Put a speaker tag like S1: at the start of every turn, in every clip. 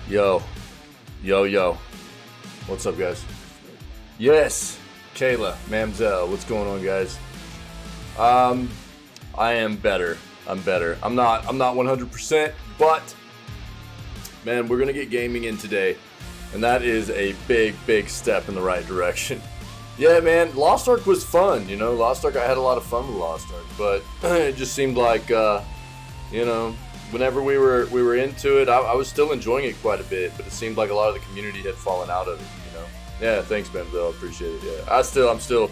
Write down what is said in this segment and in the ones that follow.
S1: Yo, yo. What's up, guys? Yes, Kayla, Mamzelle. What's going on, guys? I am better. I'm better. I'm not 100%, but man, we're gonna get gaming in today, and that is a big step in the right direction. Yeah, man, Lost Ark was fun. You know, Lost Ark. I had a lot of fun with Lost Ark, but it just seemed like, whenever we were into it, I was still enjoying it quite a bit, but it seemed like a lot of the community had fallen out of it. You know. Yeah, thanks, man. Though I appreciate it. Yeah, I'm still.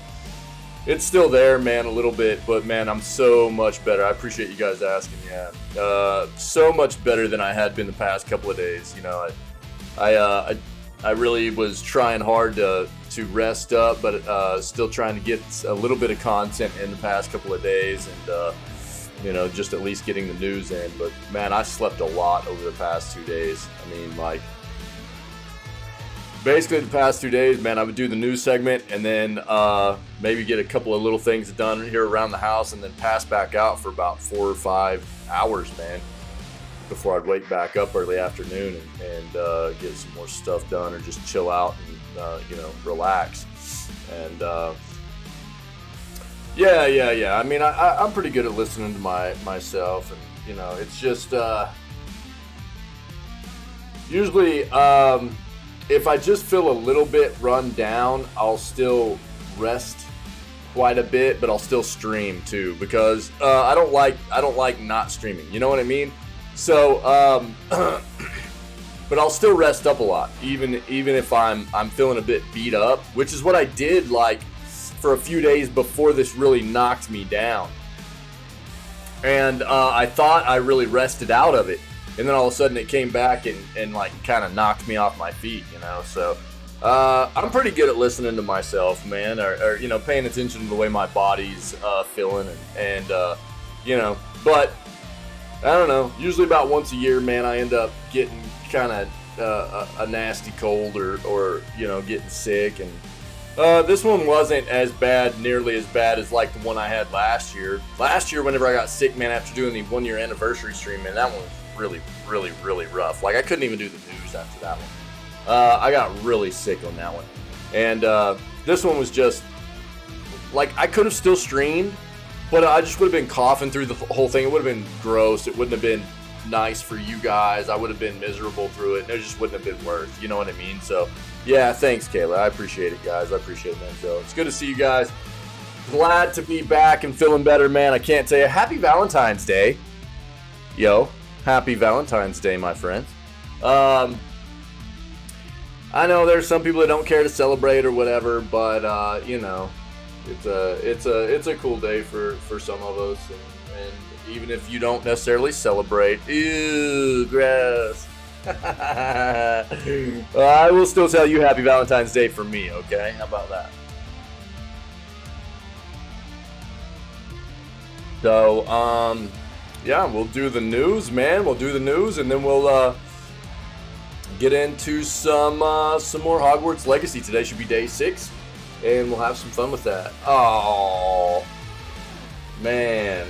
S1: It's still there, man, a little bit, but man, I'm so much better. I appreciate you guys asking. Yeah, so much better than I had been the past couple of days. You know, I really was trying hard to rest up, but still trying to get a little bit of content in the past couple of days, and just at least getting the news in. But man, I slept a lot over the past 2 days. I mean, like, basically the past 2 days, man, I would do the news segment and then maybe get a couple of little things done here around the house and then pass back out for about 4 or 5 hours, man, before I'd wake back up early afternoon and get some more stuff done or just chill out and, relax. And yeah. I mean, I'm pretty good at listening to myself, and, it's just usually if I just feel a little bit run down, I'll still rest quite a bit, but I'll still stream too, because I don't like not streaming. You know what I mean? So, but I'll still rest up a lot, even if I'm feeling a bit beat up, which is what I did like for a few days before this really knocked me down. And I thought I really rested out of it. And then all of a sudden it came back and like kind of knocked me off my feet, So I'm pretty good at listening to myself, man, or paying attention to the way my body's feeling, and but I don't know. Usually about once a year, man, I end up getting kind of a nasty cold or getting sick, and this one wasn't nearly as bad as like the one I had last year. Last year, whenever I got sick, man, after doing the 1 year anniversary stream, man, that one was really rough. Like, I couldn't even do the news after that one. I got really sick on that one. And this one was just like, I could have still streamed, but I just would have been coughing through the whole thing. It would have been gross. It wouldn't have been nice for you guys. I would have been miserable through it. It just wouldn't have been worth, you know what I mean? So yeah, thanks, Kayla. I appreciate it, guys. I appreciate it, man. So it's good to see you guys. Glad to be back and feeling better, man. I can't tell you. Happy Valentine's Day. Yo, happy Valentine's Day, my friends. I know there's some people that don't care to celebrate or whatever, but it's a cool day for some of us, and even if you don't necessarily celebrate, ew, gross. I will still tell you happy Valentine's Day for me, okay? How about that? So, yeah, we'll do the news, man. We'll do the news, and then we'll get into some more Hogwarts Legacy. Today should be day 6, and we'll have some fun with that. Oh, man.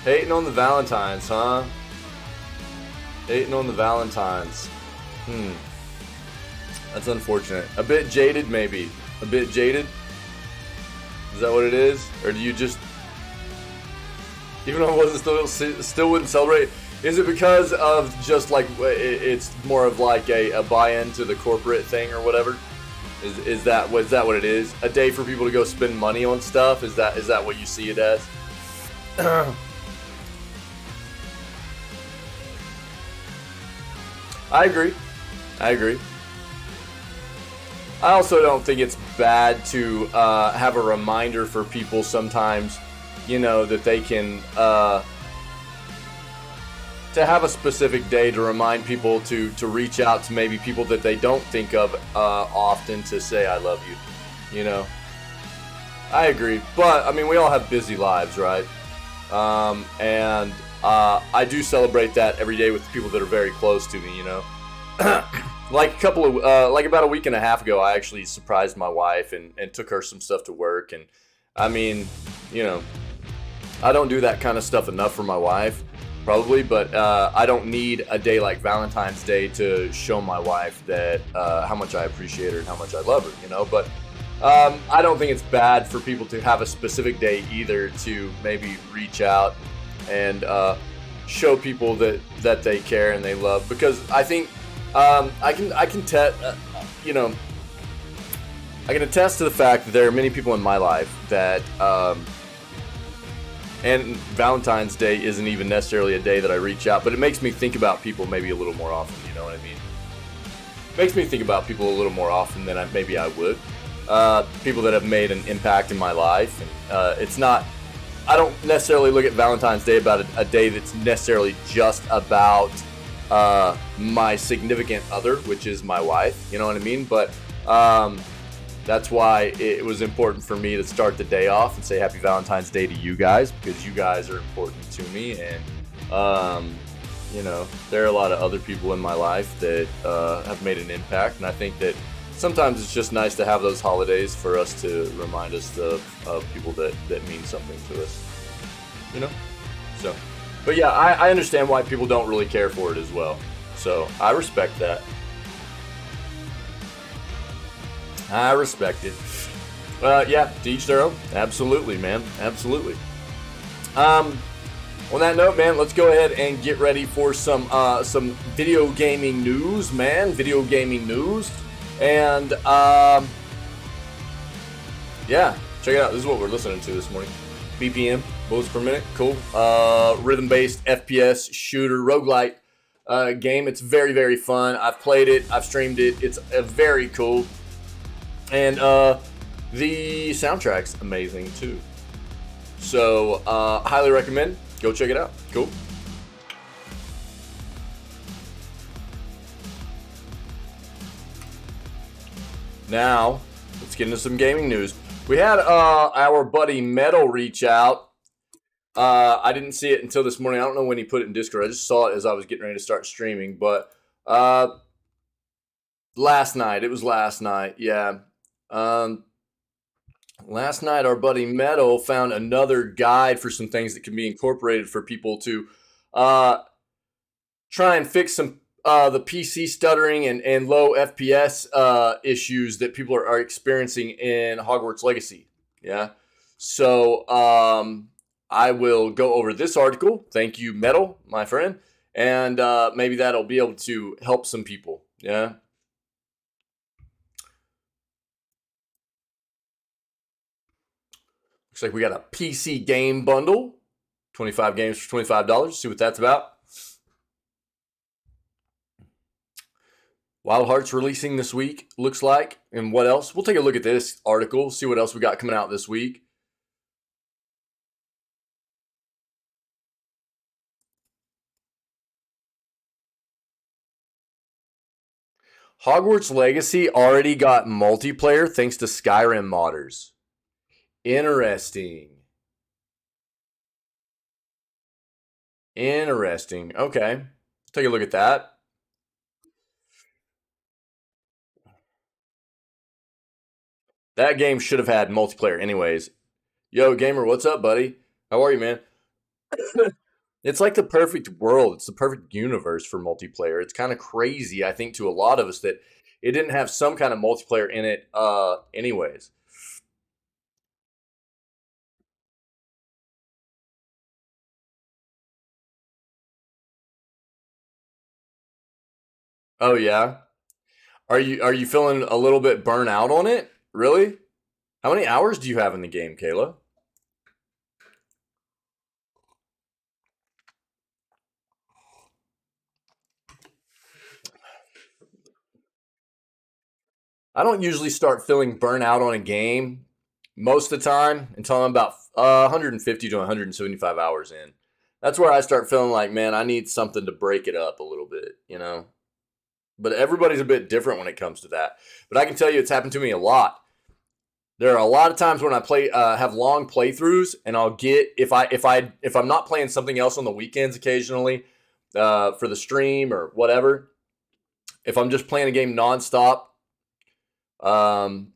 S1: Hating on the Valentines, huh? Hating on the Valentines. That's unfortunate. A bit jaded, maybe. A bit jaded? Is that what it is? Or do you just... Even though I wasn't still wouldn't celebrate, is it because of just like it's more of like a buy-in to the corporate thing or whatever? Is that what it is? A day for people to go spend money on stuff? Is that what you see it as? I agree. I also don't think it's bad to have a reminder for people sometimes, that they can, to have a specific day to remind people to reach out to maybe people that they don't think of often to say, I love you, I agree. But, I mean, we all have busy lives, right? And I do celebrate that every day with people that are very close to me, Like about a week and a half ago, I actually surprised my wife and took her some stuff to work. And I mean, I don't do that kind of stuff enough for my wife. probably, but I don't need a day like Valentine's Day to show my wife that how much I appreciate her and how much I love her, But I don't think it's bad for people to have a specific day either to maybe reach out and show people that they care and they love, because I think I can I can attest to the fact that there are many people in my life that and Valentine's Day isn't even necessarily a day that I reach out, but it makes me think about people maybe a little more often, you know what I mean? It makes me think about people a little more often than maybe I would. People that have made an impact in my life. And it's not, I don't necessarily look at Valentine's Day about a day that's necessarily just about my significant other, which is my wife, you know what I mean? But that's why it was important for me to start the day off and say Happy Valentine's Day to you guys, because you guys are important to me. And, there are a lot of other people in my life that have made an impact. And I think that sometimes it's just nice to have those holidays for us to remind us of people that mean something to us, So, but yeah, I understand why people don't really care for it as well. So I respect that. I respect it. Yeah, to each their own. Absolutely, man. Absolutely. On that note, man, let's go ahead and get ready for some video gaming news, man. Video gaming news. And, yeah, check it out. This is what we're listening to this morning. BPM, bullets per minute. Cool. Rhythm-based FPS shooter roguelite game. It's very, very fun. I've played it. I've streamed it. It's very cool. And the soundtrack's amazing too. So highly recommend. Go check it out. Cool. Now, let's get into some gaming news. We had our buddy Metal reach out. I didn't see it until this morning. I don't know when he put it in Discord. I just saw it as I was getting ready to start streaming. But last night. It was last night. Yeah. Last night, our buddy Metal found another guide for some things that can be incorporated for people to try and fix some the PC stuttering and low FPS issues that people are experiencing in Hogwarts Legacy. Yeah. So I will go over this article. Thank you, Metal, my friend. And maybe that'll be able to help some people. Yeah. Looks like we got a PC game bundle. 25 games for $25. See what that's about. Wild Hearts releasing this week, looks like. And what else? We'll take a look at this article, see what else we got coming out this week. Hogwarts Legacy already got multiplayer thanks to Skyrim modders. Interesting. Interesting. Okay. Let's take a look at that. That game should have had multiplayer anyways. Yo, gamer, what's up, buddy? How are you, man? It's like the perfect world. It's the perfect universe for multiplayer. It's kind of crazy, I think, to a lot of us that it didn't have some kind of multiplayer in it anyways. Oh yeah? Are you feeling a little bit burnt out on it? Really? How many hours do you have in the game, Kayla? I don't usually start feeling burnt out on a game most of the time until I'm about 150 to 175 hours in. That's where I start feeling like, man, I need something to break it up a little bit. But everybody's a bit different when it comes to that. But I can tell you it's happened to me a lot. There are a lot of times when I play have long playthroughs, and I'll get if I'm not playing something else on the weekends occasionally for the stream or whatever. If I'm just playing a game nonstop, I'll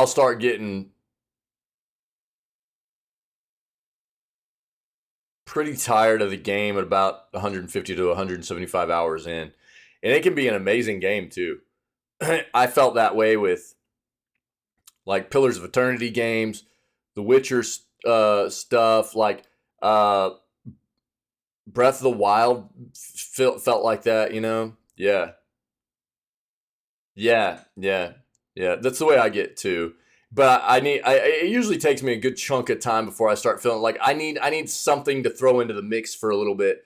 S1: start getting pretty tired of the game at about 150 to 175 hours in. And it can be an amazing game too. I felt that way with like Pillars of Eternity games, The Witcher stuff, like uh, Breath of the Wild felt like that, you know? Yeah. Yeah. That's the way I get too. But it usually takes me a good chunk of time before I start feeling like I need something to throw into the mix for a little bit,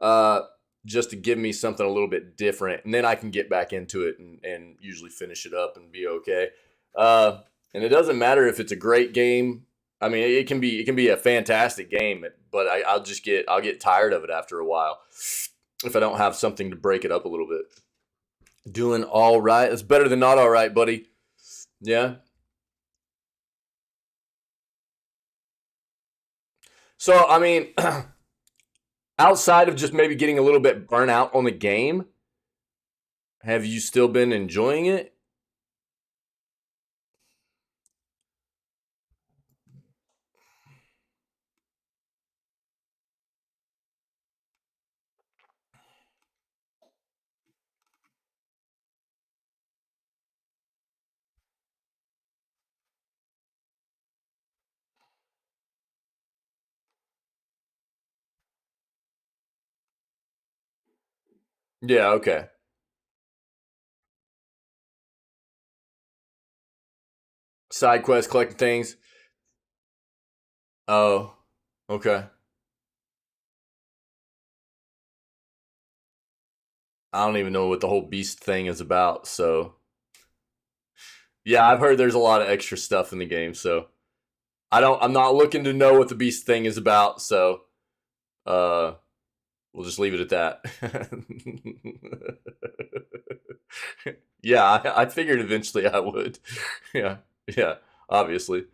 S1: uh, just to give me something a little bit different, and then I can get back into it and usually finish it up and be okay. Uh, and it doesn't matter if it's a great game. I mean, it can be a fantastic game, but I'll get tired of it after a while if I don't have something to break it up a little bit. Doing all right. It's better than not all right, buddy. Yeah. So, I mean, outside of just maybe getting a little bit burnt out on the game, have you still been enjoying it? Yeah, okay. Side quest collecting things. Oh, okay. I don't even know what the whole beast thing is about. So, yeah, I've heard there's a lot of extra stuff in the game. So, I'm not looking to know what the beast thing is about. So, uh, we'll just leave it at that. Yeah, I figured eventually I would. Yeah, yeah, obviously.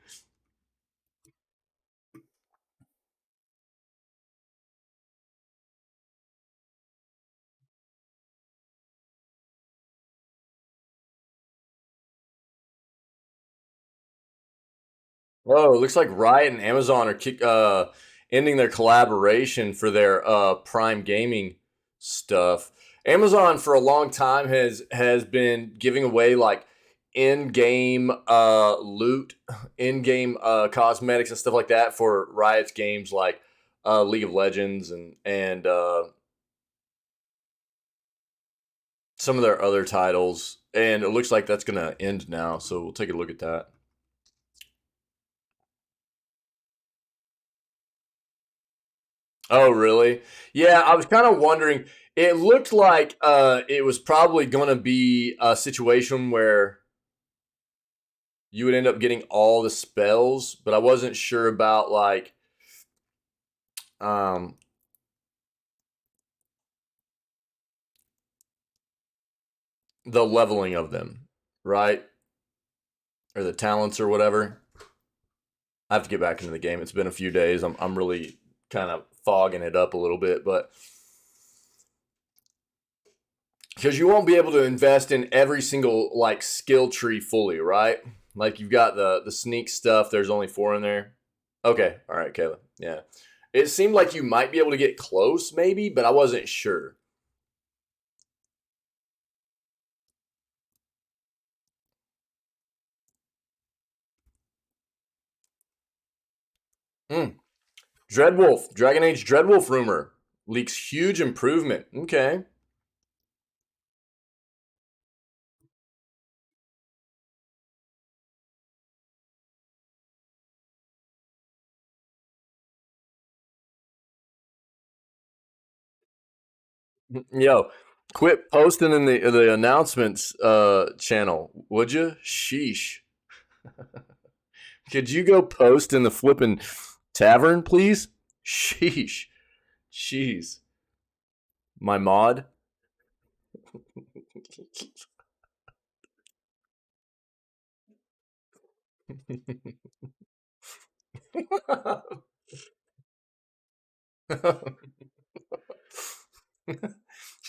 S1: Oh, it looks like Riot and Amazon are ending their collaboration for their Prime Gaming stuff. Amazon for a long time has been giving away like in-game loot, in-game cosmetics and stuff like that for Riot's games like League of Legends and some of their other titles. And it looks like that's gonna end now, so we'll take a look at that. Oh, really? Yeah, I was kind of wondering. It looked like it was probably going to be a situation where you would end up getting all the spells, but I wasn't sure about like um, the leveling of them, right? Or the talents or whatever. I have to get back into the game. It's been a few days. I'm really kind of fogging it up a little bit, but because you won't be able to invest in every single like skill tree fully, right? Like you've got the sneak stuff. There's only four in there. Okay, all right, Kayla. Yeah, it seemed like you might be able to get close, maybe, but I wasn't sure. Mm. Dreadwolf, Dragon Age Dreadwolf rumor leaks huge improvement. Okay. Yo, quit posting in the announcements channel, would you? Sheesh. Could you go post in the flipping tavern, please? Sheesh. Jeez. My mod?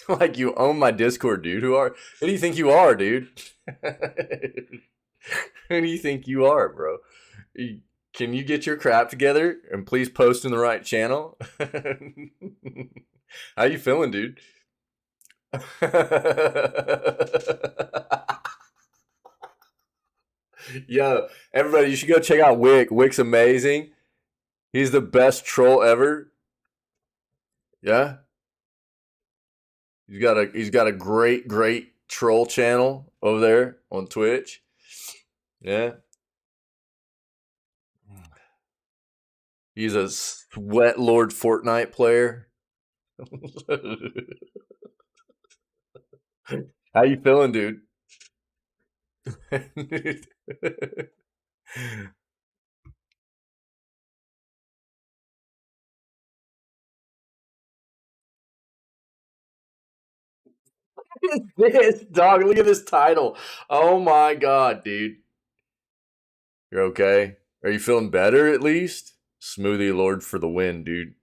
S1: Like you own my Discord, dude. Who do you think you are, dude? Who do you think you are, bro? Can you get your crap together and please post in the right channel? How you feeling, dude? Yo, everybody, you should go check out Wick. Wick's amazing. He's the best troll ever. Yeah, he's got a great troll channel over there on Twitch. Yeah, he's a sweat lord Fortnite player. How you feeling, dude? This dog, look at this title. Oh my god, dude. You're okay? Are you feeling better at least? Smoothie Lord for the win, dude.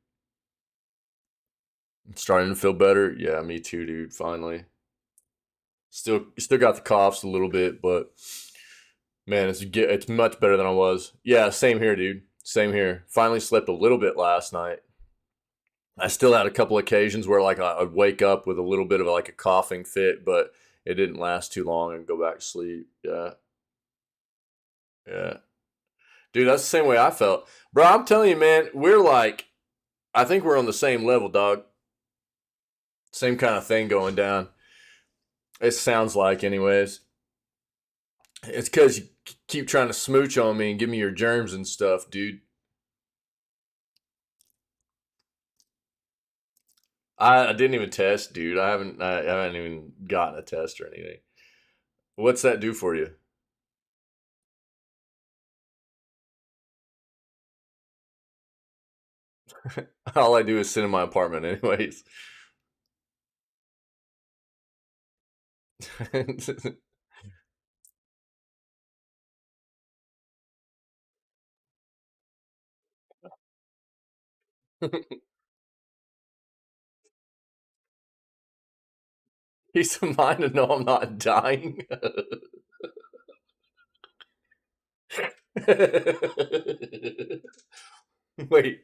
S1: Starting to feel better? Yeah, me too, dude. Finally. Still got the coughs a little bit, but man, it's much better than I was. Yeah, same here, dude. Same here. Finally slept a little bit last night. I still had a couple occasions where like I'd wake up with a little bit of like a coughing fit, but it didn't last too long and go back to sleep. Yeah. Yeah. Dude, that's the same way I felt. Bro, I'm telling you, man, I think we're on the same level, dog. Same kind of thing going down. It sounds like, anyways. It's because you keep trying to smooch on me and give me your germs and stuff, dude. I didn't even test, dude. I haven't even gotten a test or anything. What's that do for you? All I do is sit in my apartment, anyways. Peace of mind to know I'm not dying. Wait,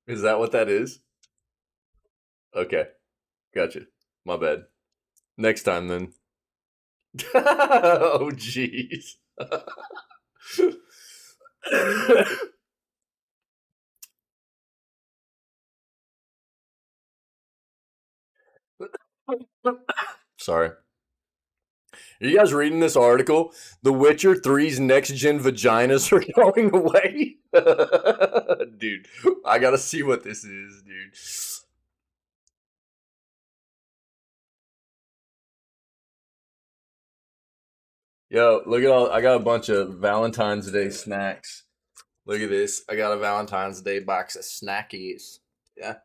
S1: is that what that is? Okay, gotcha. My bad. Next time then. Oh, jeez. Sorry. Are you guys reading this article? The Witcher 3's next gen vaginas are going away? Dude, I gotta see what this is, dude. Yo, look at all. I got a bunch of Valentine's Day snacks. Look at this. I got a Valentine's Day box of snackies. Yeah.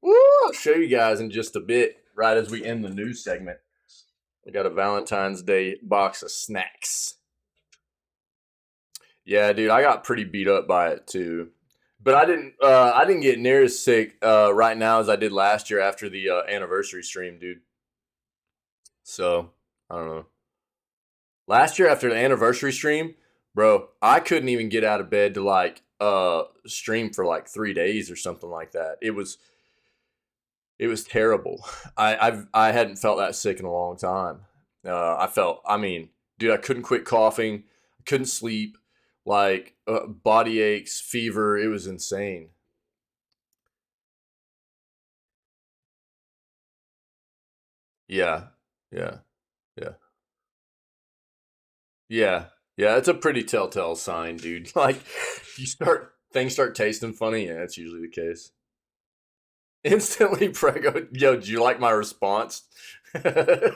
S1: Woo! I'll show you guys in just a bit, right as we end the news segment. I got a Valentine's Day box of snacks. Yeah, dude, I got pretty beat up by it too. But I didn't get near as sick right now as I did last year after the anniversary stream, dude. So, I don't know. Last year after the anniversary stream, bro, I couldn't even get out of bed to like stream for like 3 days or something like that. It was terrible. I hadn't felt that sick in a long time. I mean, dude, I couldn't quit coughing, couldn't sleep, like body aches, fever. It was insane. Yeah, yeah, yeah, yeah, yeah. It's a pretty telltale sign, dude. Like, you start things start tasting funny. Yeah, that's usually the case. Instantly prego. Yo, do you like my response? Did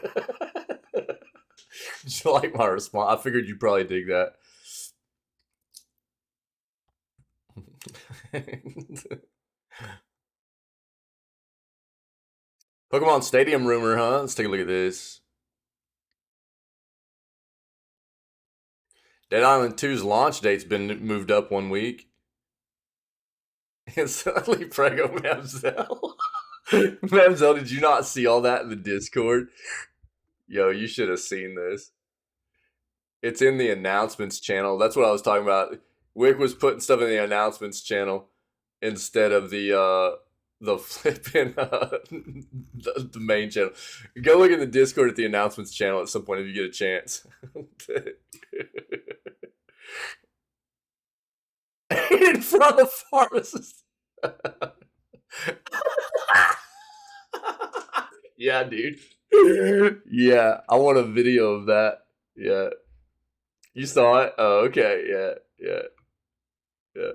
S1: you like my response? I figured you'd probably dig that. Pokemon Stadium rumor, huh? Let's take a look at this. Dead Island 2's launch date's been moved up 1 week. Instantly prego Mamzelle. Mamzelle, did you not see all that in the Discord? Yo, you should have seen this. It's in the announcements channel. That's what I was talking about. Wick was putting stuff in the announcements channel instead of the flipping the main channel. Go look in the Discord at the announcements channel at some point if you get a chance. In front of pharmacists. Yeah, dude. Yeah, I want a video of that. Yeah. You saw it? Oh, okay. Yeah, yeah, yeah.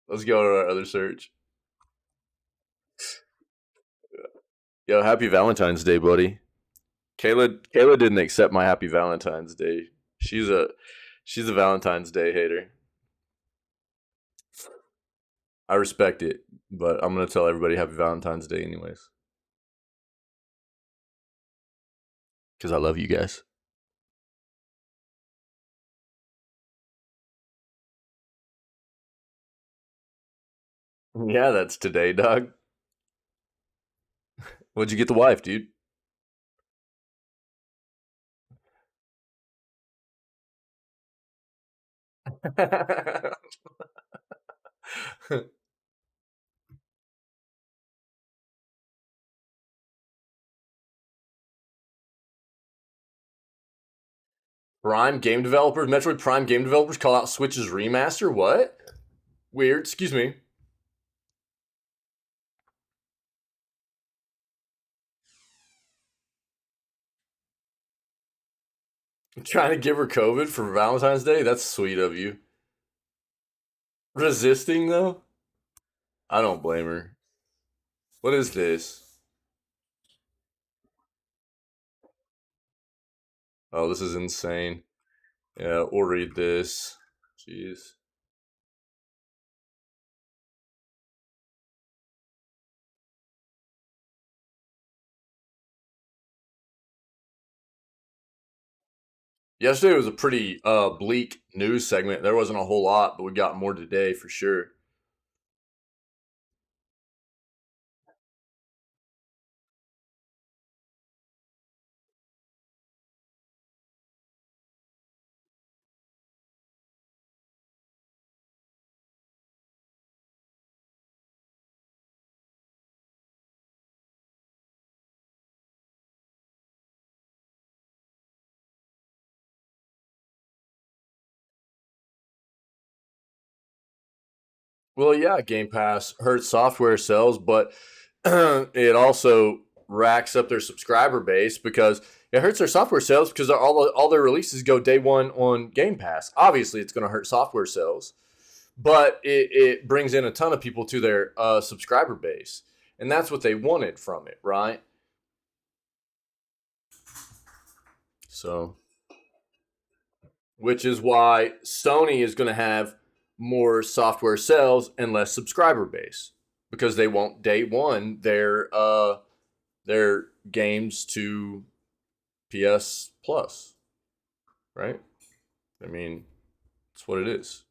S1: Let's go to our other search. Yo, happy Valentine's Day, buddy. Kayla didn't accept my happy Valentine's Day. She's a she's a Valentine's Day hater. I respect it, but I'm gonna tell everybody happy Valentine's Day anyways. Because I love you guys. Yeah, that's today, dog. What'd you get the wife, dude? Prime game developers, Metroid Prime game developers call out Switch's remaster. What? Weird. Excuse me. Trying to give her COVID for Valentine's Day? That's sweet of you. Resisting though? I don't blame her. What is this? Oh, this is insane. Yeah, we'll read this. Jeez. Yesterday was a pretty bleak news segment. There wasn't a whole lot, but we got more today for sure. Well, yeah, Game Pass hurts software sales, but it also racks up their subscriber base because it hurts their software sales because all their releases go day one on Game Pass. Obviously, it's going to hurt software sales, but it brings in a ton of people to their subscriber base, and that's what they wanted from it, right? So, which is why Sony is going to have more software sales and less subscriber base because they want day one their games to PS Plus, right? I mean, that's what it is.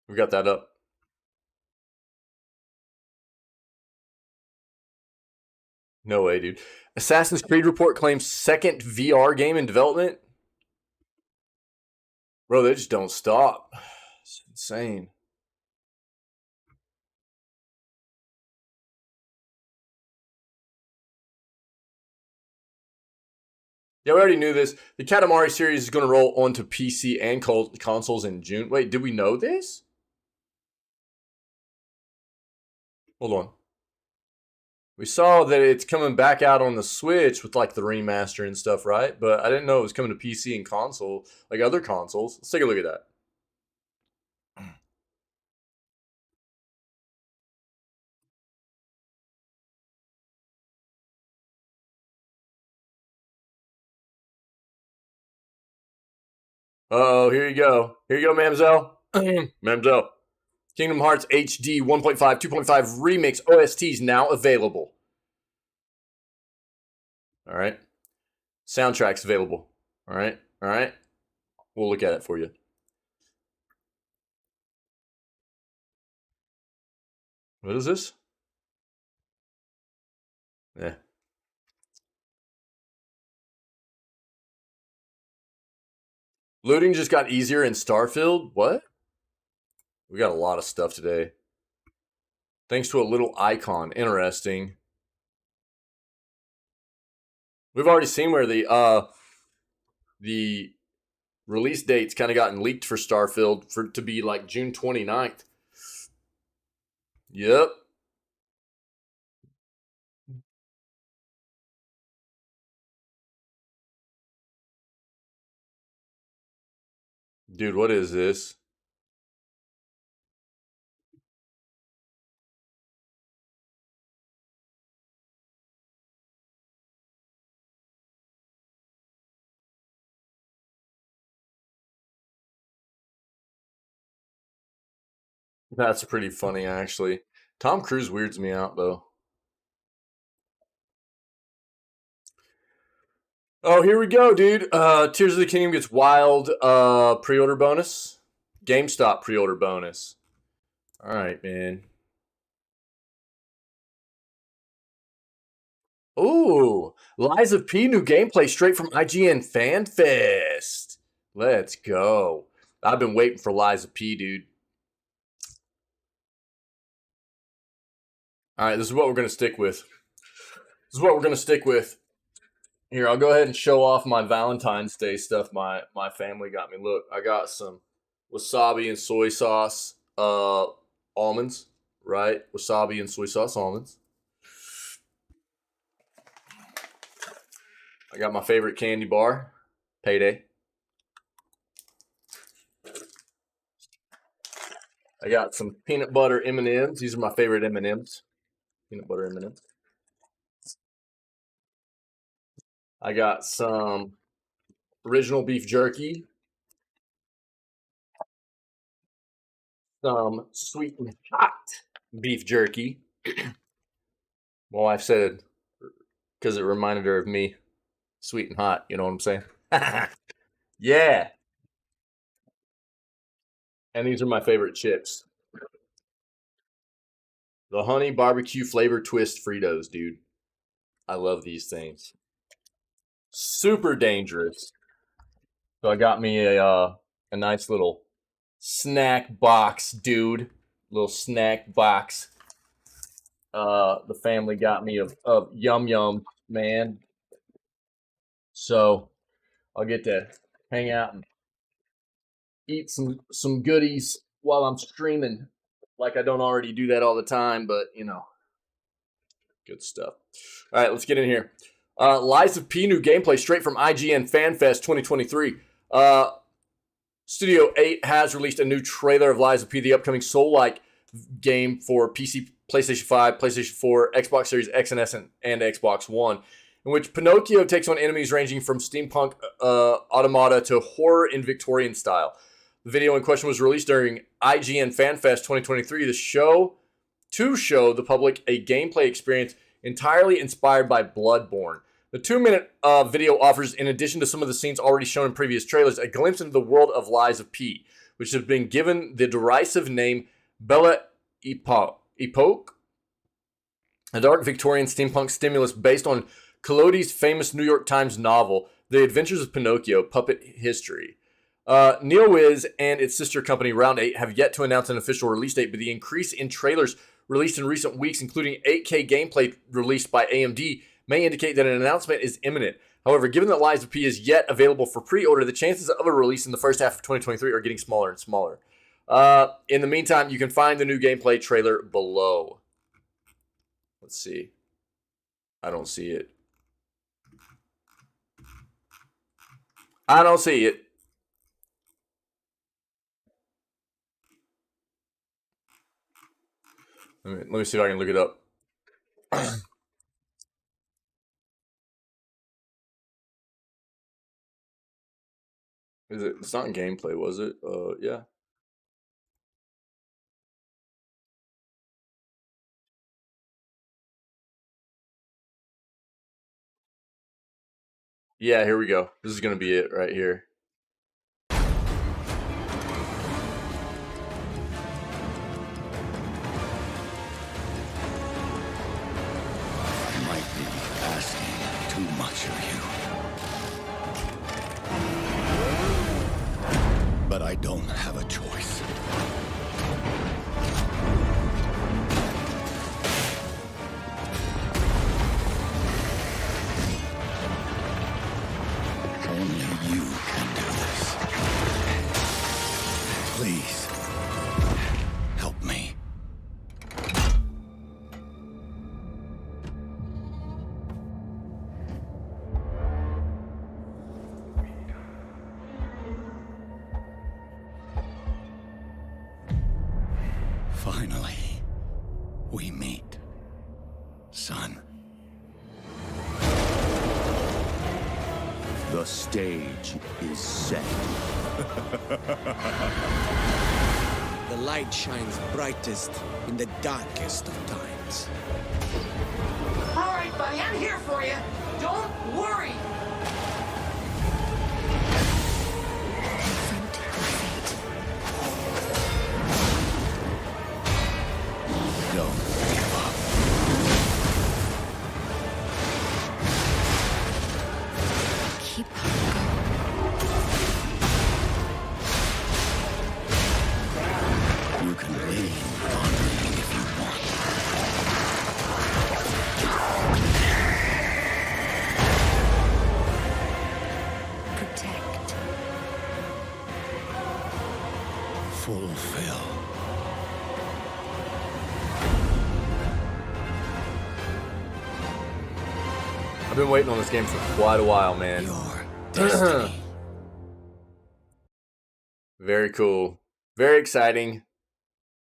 S1: We got that up. No way, dude. Assassin's Creed report claims second VR game in development. Bro, they just don't stop. It's insane. Yeah, we already knew this. The Katamari series is going to roll onto PC and consoles in June. Wait, did we know this? Hold on. We saw that it's coming back out on the Switch with like the remaster and stuff, right? But I didn't know it was coming to PC and console, like other consoles. Let's take a look at that. Oh, here you go. Here you go, Mamzelle. Mamzelle. Kingdom Hearts HD 1.5, 2.5 Remix OSTs now available. All right. Soundtracks available. All right. All right. We'll look at it for you. What is this? Yeah. Looting just got easier in Starfield? What? We got a lot of stuff today. Thanks to a little icon. Interesting. We've already seen where the release date's kind of gotten leaked for Starfield for to be like June 29th. Yep. Dude, what is this? That's pretty funny, actually. Tom Cruise weirds me out, though. Oh, here we go, dude. Tears of the Kingdom gets wild pre-order bonus. GameStop pre-order bonus. All right, man. Ooh, Lies of P new gameplay straight from IGN FanFest. Let's go. I've been waiting for Lies of P, dude. All right, this is what we're going to stick with. This is what we're going to stick with. Here, I'll go ahead and show off my Valentine's Day stuff my family got me. Look, I got some wasabi and soy sauce almonds, right? Wasabi and soy sauce almonds. I got my favorite candy bar, Payday. I got some peanut butter M&Ms. These are my favorite M&Ms. Peanut butter M&Ms. I got some original beef jerky. Some sweet and hot beef jerky. My wife said, because it reminded her of me, sweet and hot. You know what I'm saying? Yeah. And these are my favorite chips. The honey barbecue flavor twist Fritos, dude. I love these things. Super dangerous. So I got me a nice little snack box, dude. Little snack box. The family got me a yum yum, man. So I'll get to hang out and eat some goodies while I'm streaming. Like I don't already do that all the time, but you know, good stuff. All right, let's get in here. Lies of P new gameplay straight from IGN FanFest 2023. Studio 8 has released a new trailer of Lies of P, the upcoming Soul-like game for PC, PlayStation 5, PlayStation 4, Xbox Series X and S, and Xbox One, in which Pinocchio takes on enemies ranging from steampunk automata to horror in Victorian style. The video in question was released during IGN FanFest 2023. To show the public a gameplay experience entirely inspired by Bloodborne. The 2-minute video offers, in addition to some of the scenes already shown in previous trailers, a glimpse into the world of Lies of P, which has been given the derisive name Belle Epoque, a dark Victorian steampunk stimulus based on Collodi's famous New York Times novel, The Adventures of Pinocchio, Puppet History. NeoWiz and its sister company Round 8 have yet to announce an official release date, but the increase in trailers released in recent weeks, including 8K gameplay released by AMD, may indicate that an announcement is imminent. However, given that Lies of P is yet available for pre-order, the chances of a release in the first half of 2023 are getting smaller and smaller. In the meantime, you can find the new gameplay trailer below. Let's see. I don't see it. I don't see it. Let me see if I can look it up. Is it? It's not in gameplay, was it? Yeah. Yeah, here we go. This is gonna be it right here.
S2: I don't have a choice. Only you can do this. Please, help me. Finally, we meet, son.
S3: The stage is set.
S4: The light shines brightest in the darkest of times.
S5: All right, buddy, I'm here for you. Don't worry.
S6: Confront your fate.
S2: Don't give up.
S6: Keep going.
S2: You can lean on me if you want.
S6: Protect.
S2: Fulfill.
S1: I've been waiting on this game for quite a while, man.
S4: Your destiny.
S1: Very cool. Very exciting.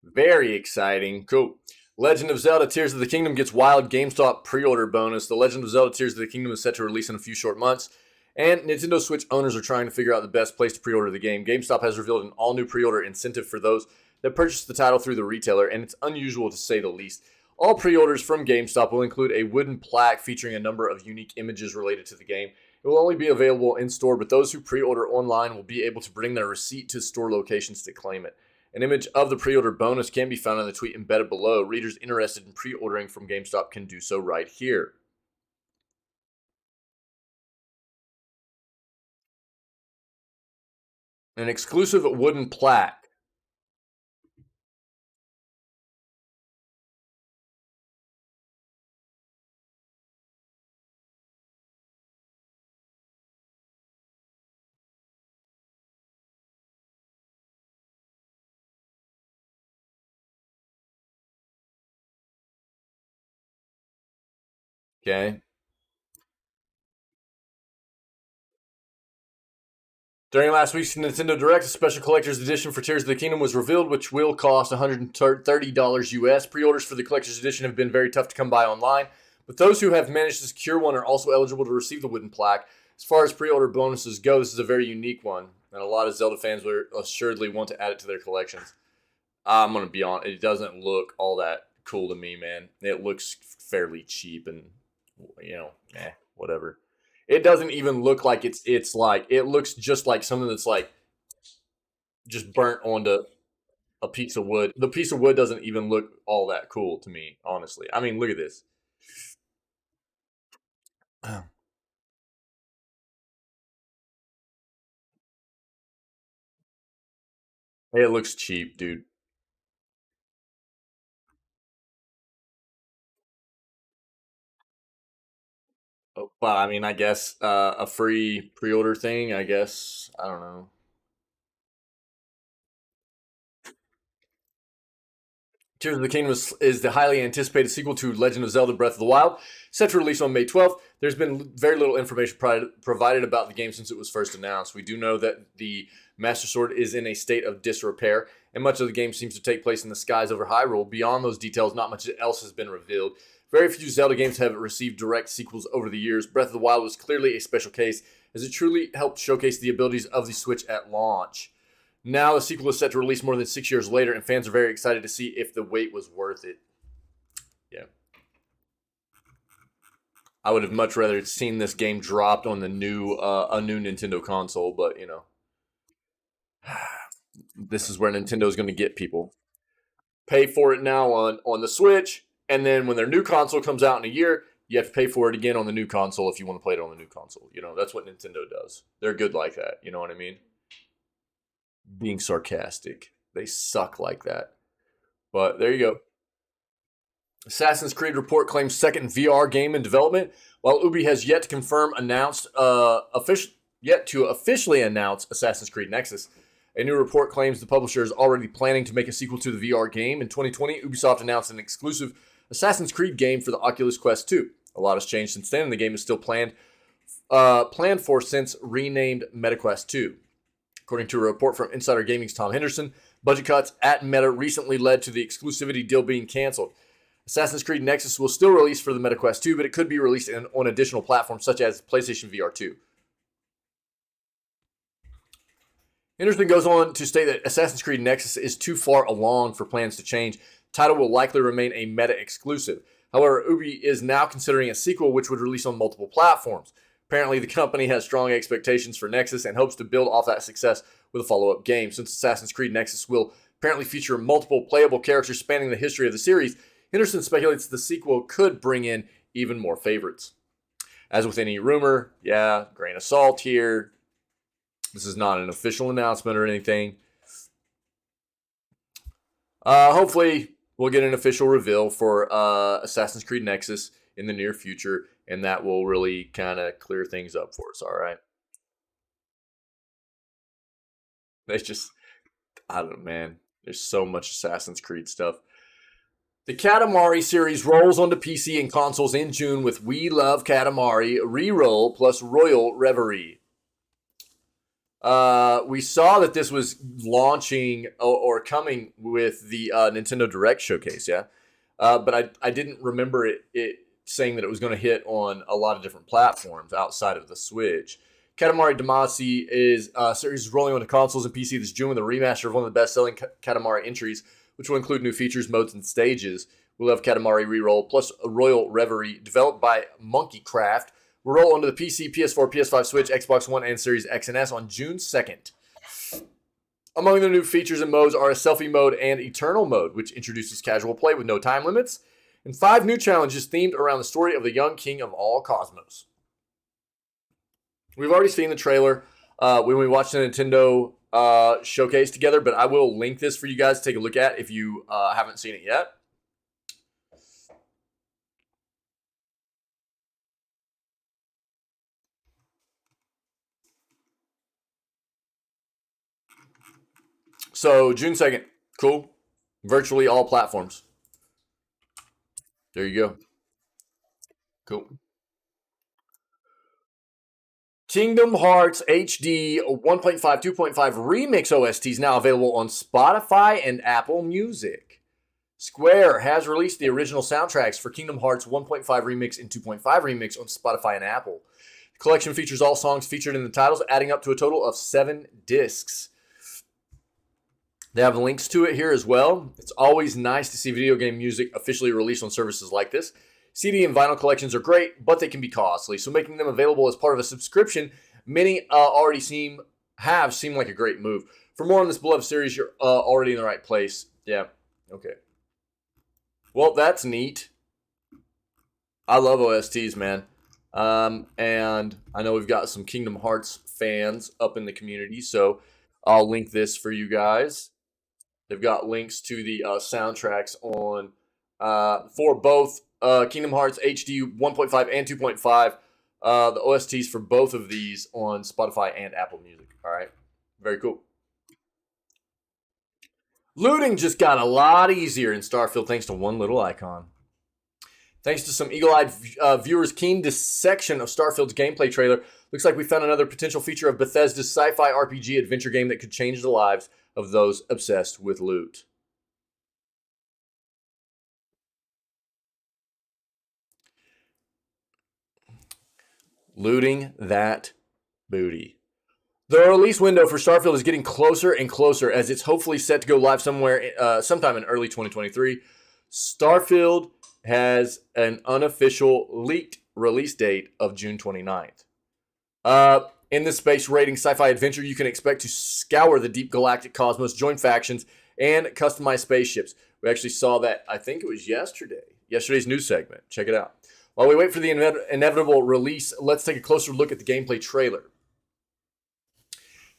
S1: Very exciting. Cool. Legend of Zelda Tears of the Kingdom gets wild GameStop pre-order bonus. The Legend of Zelda Tears of the Kingdom is set to release in a few short months, and Nintendo Switch owners are trying to figure out the best place to pre-order the game. GameStop has revealed an all-new pre-order incentive for those that purchase the title through the retailer, and it's unusual to say the least. All pre-orders from GameStop will include a wooden plaque featuring a number of unique images related to the game. It will only be available in-store, but those who pre-order online will be able to bring their receipt to store locations to claim it. An image of the pre-order bonus can be found in the tweet embedded below. Readers interested in pre-ordering from GameStop can do so right here. An exclusive wooden plaque. Okay. During last week's Nintendo Direct, a special collector's edition for Tears of the Kingdom was revealed, which will cost $130 US. Pre-orders for the collector's edition have been very tough to come by online, but those who have managed to secure one are also eligible to receive the wooden plaque. As far as pre-order bonuses go, this is a very unique one, and a lot of Zelda fans will assuredly want to add it to their collections. I'm going to be honest, it doesn't look all that cool to me, man. It looks fairly cheap and, whatever. It doesn't even look like it's like, it looks just like something that's like just burnt onto a piece of wood. The piece of wood doesn't even look all that cool to me, honestly. I mean, look at this. It looks cheap, dude. Well, I mean, I guess a free pre-order thing, I guess. I don't know. Tears of the Kingdom is the highly anticipated sequel to Legend of Zelda Breath of the Wild, set to release on May 12th. There's been very little information provided about the game since it was first announced. We do know that the Master Sword is in a state of disrepair, and much of the game seems to take place in the skies over Hyrule. Beyond those details, not much else has been revealed. Very few Zelda games have received direct sequels over the years. Breath of the Wild was clearly a special case, as it truly helped showcase the abilities of the Switch at launch. Now the sequel is set to release more than 6 years later, and fans are very excited to see if the wait was worth it. Yeah. I would have much rather seen this game dropped on the new a new Nintendo console, but this is where Nintendo's going to get people. Pay for it now on the Switch, and then when their new console comes out in a year, you have to pay for it again on the new console if you want to play it on the new console. That's what Nintendo does. They're good like that. You know what I mean? being sarcastic. They suck like that. But there you go. Assassin's Creed report claims second VR game in development, while Ubi has yet to officially announce Assassin's Creed Nexus. A new report claims the publisher is already planning to make a sequel to the VR game. In 2020, Ubisoft announced an exclusive Assassin's Creed game for the Oculus Quest 2. A lot has changed since then, and the game is still planned for since renamed MetaQuest 2. According to a report from Insider Gaming's Tom Henderson, budget cuts at Meta recently led to the exclusivity deal being canceled. Assassin's Creed Nexus will still release for the MetaQuest 2, but it could be released on additional platforms such as PlayStation VR 2. Henderson goes on to state that Assassin's Creed Nexus is too far along for plans to change. The title will likely remain a Meta exclusive. However, Ubi is now considering a sequel which would release on multiple platforms. Apparently, the company has strong expectations for Nexus and hopes to build off that success with a follow-up game. Since Assassin's Creed Nexus will apparently feature multiple playable characters spanning the history of the series, Henderson speculates the sequel could bring in even more favorites. As with any rumor, grain of salt here. This is not an official announcement or anything. Hopefully, we'll get an official reveal for Assassin's Creed Nexus in the near future, and that will really kind of clear things up for us, all right? It's just, I don't know, man. There's so much Assassin's Creed stuff. The Katamari series rolls onto PC and consoles in June with We Love Katamari, Reroll, plus Royal Reverie. We saw that this was launching or coming with the Nintendo Direct showcase, but I didn't remember it saying that it was going to hit on a lot of different platforms outside of the Switch. Katamari Damacy is series rolling onto consoles and PC this June with a remaster of one of the best-selling Katamari entries, which will include new features, modes, and stages. We'll have Katamari Reroll plus a Royal Reverie, developed by Monkey Craft, will roll onto the PC, PS4, PS5, Switch, Xbox One, and Series X and S on June 2nd. Among the new features and modes are a selfie mode and eternal mode, which introduces casual play with no time limits, and 5 new challenges themed around the story of the young king of all cosmos. We've already seen the trailer when we watched the Nintendo showcase together, but I will link this for you guys to take a look at if you haven't seen it yet. So, June 2nd. Cool. Virtually all platforms. There you go. Cool. Kingdom Hearts HD 1.5, 2.5 Remix OSTs now available on Spotify and Apple Music. Square has released the original soundtracks for Kingdom Hearts 1.5 Remix and 2.5 Remix on Spotify and Apple. The collection features all songs featured in the titles, adding up to a total of 7 discs. They have links to it here as well. It's always nice to see video game music officially released on services like this. CD and vinyl collections are great, but they can be costly, so making them available as part of a subscription, many already seem like a great move. For more on this beloved series, you're already in the right place. Yeah, okay. Well, that's neat. I love OSTs, man. And I know we've got some Kingdom Hearts fans up in the community, so I'll link this for you guys. They've got links to the soundtracks on for both Kingdom Hearts HD 1.5 and 2.5. The OSTs for both of these on Spotify and Apple Music. All right. Very cool. Looting just got a lot easier in Starfield thanks to one little icon. Thanks to some eagle-eyed viewers' keen dissection of Starfield's gameplay trailer, looks like we found another potential feature of Bethesda's sci-fi RPG adventure game that could change the lives of those obsessed with loot. Looting that booty. The release window for Starfield is getting closer and closer as it's hopefully set to go live sometime in early 2023. Starfield has an unofficial leaked release date of June 29th. In this space rating sci-fi adventure, you can expect to scour the deep galactic cosmos, join factions, and customize spaceships. We actually saw that, I think it was yesterday's news segment. Check it out. While we wait for the inevitable release, let's take a closer look at the gameplay trailer.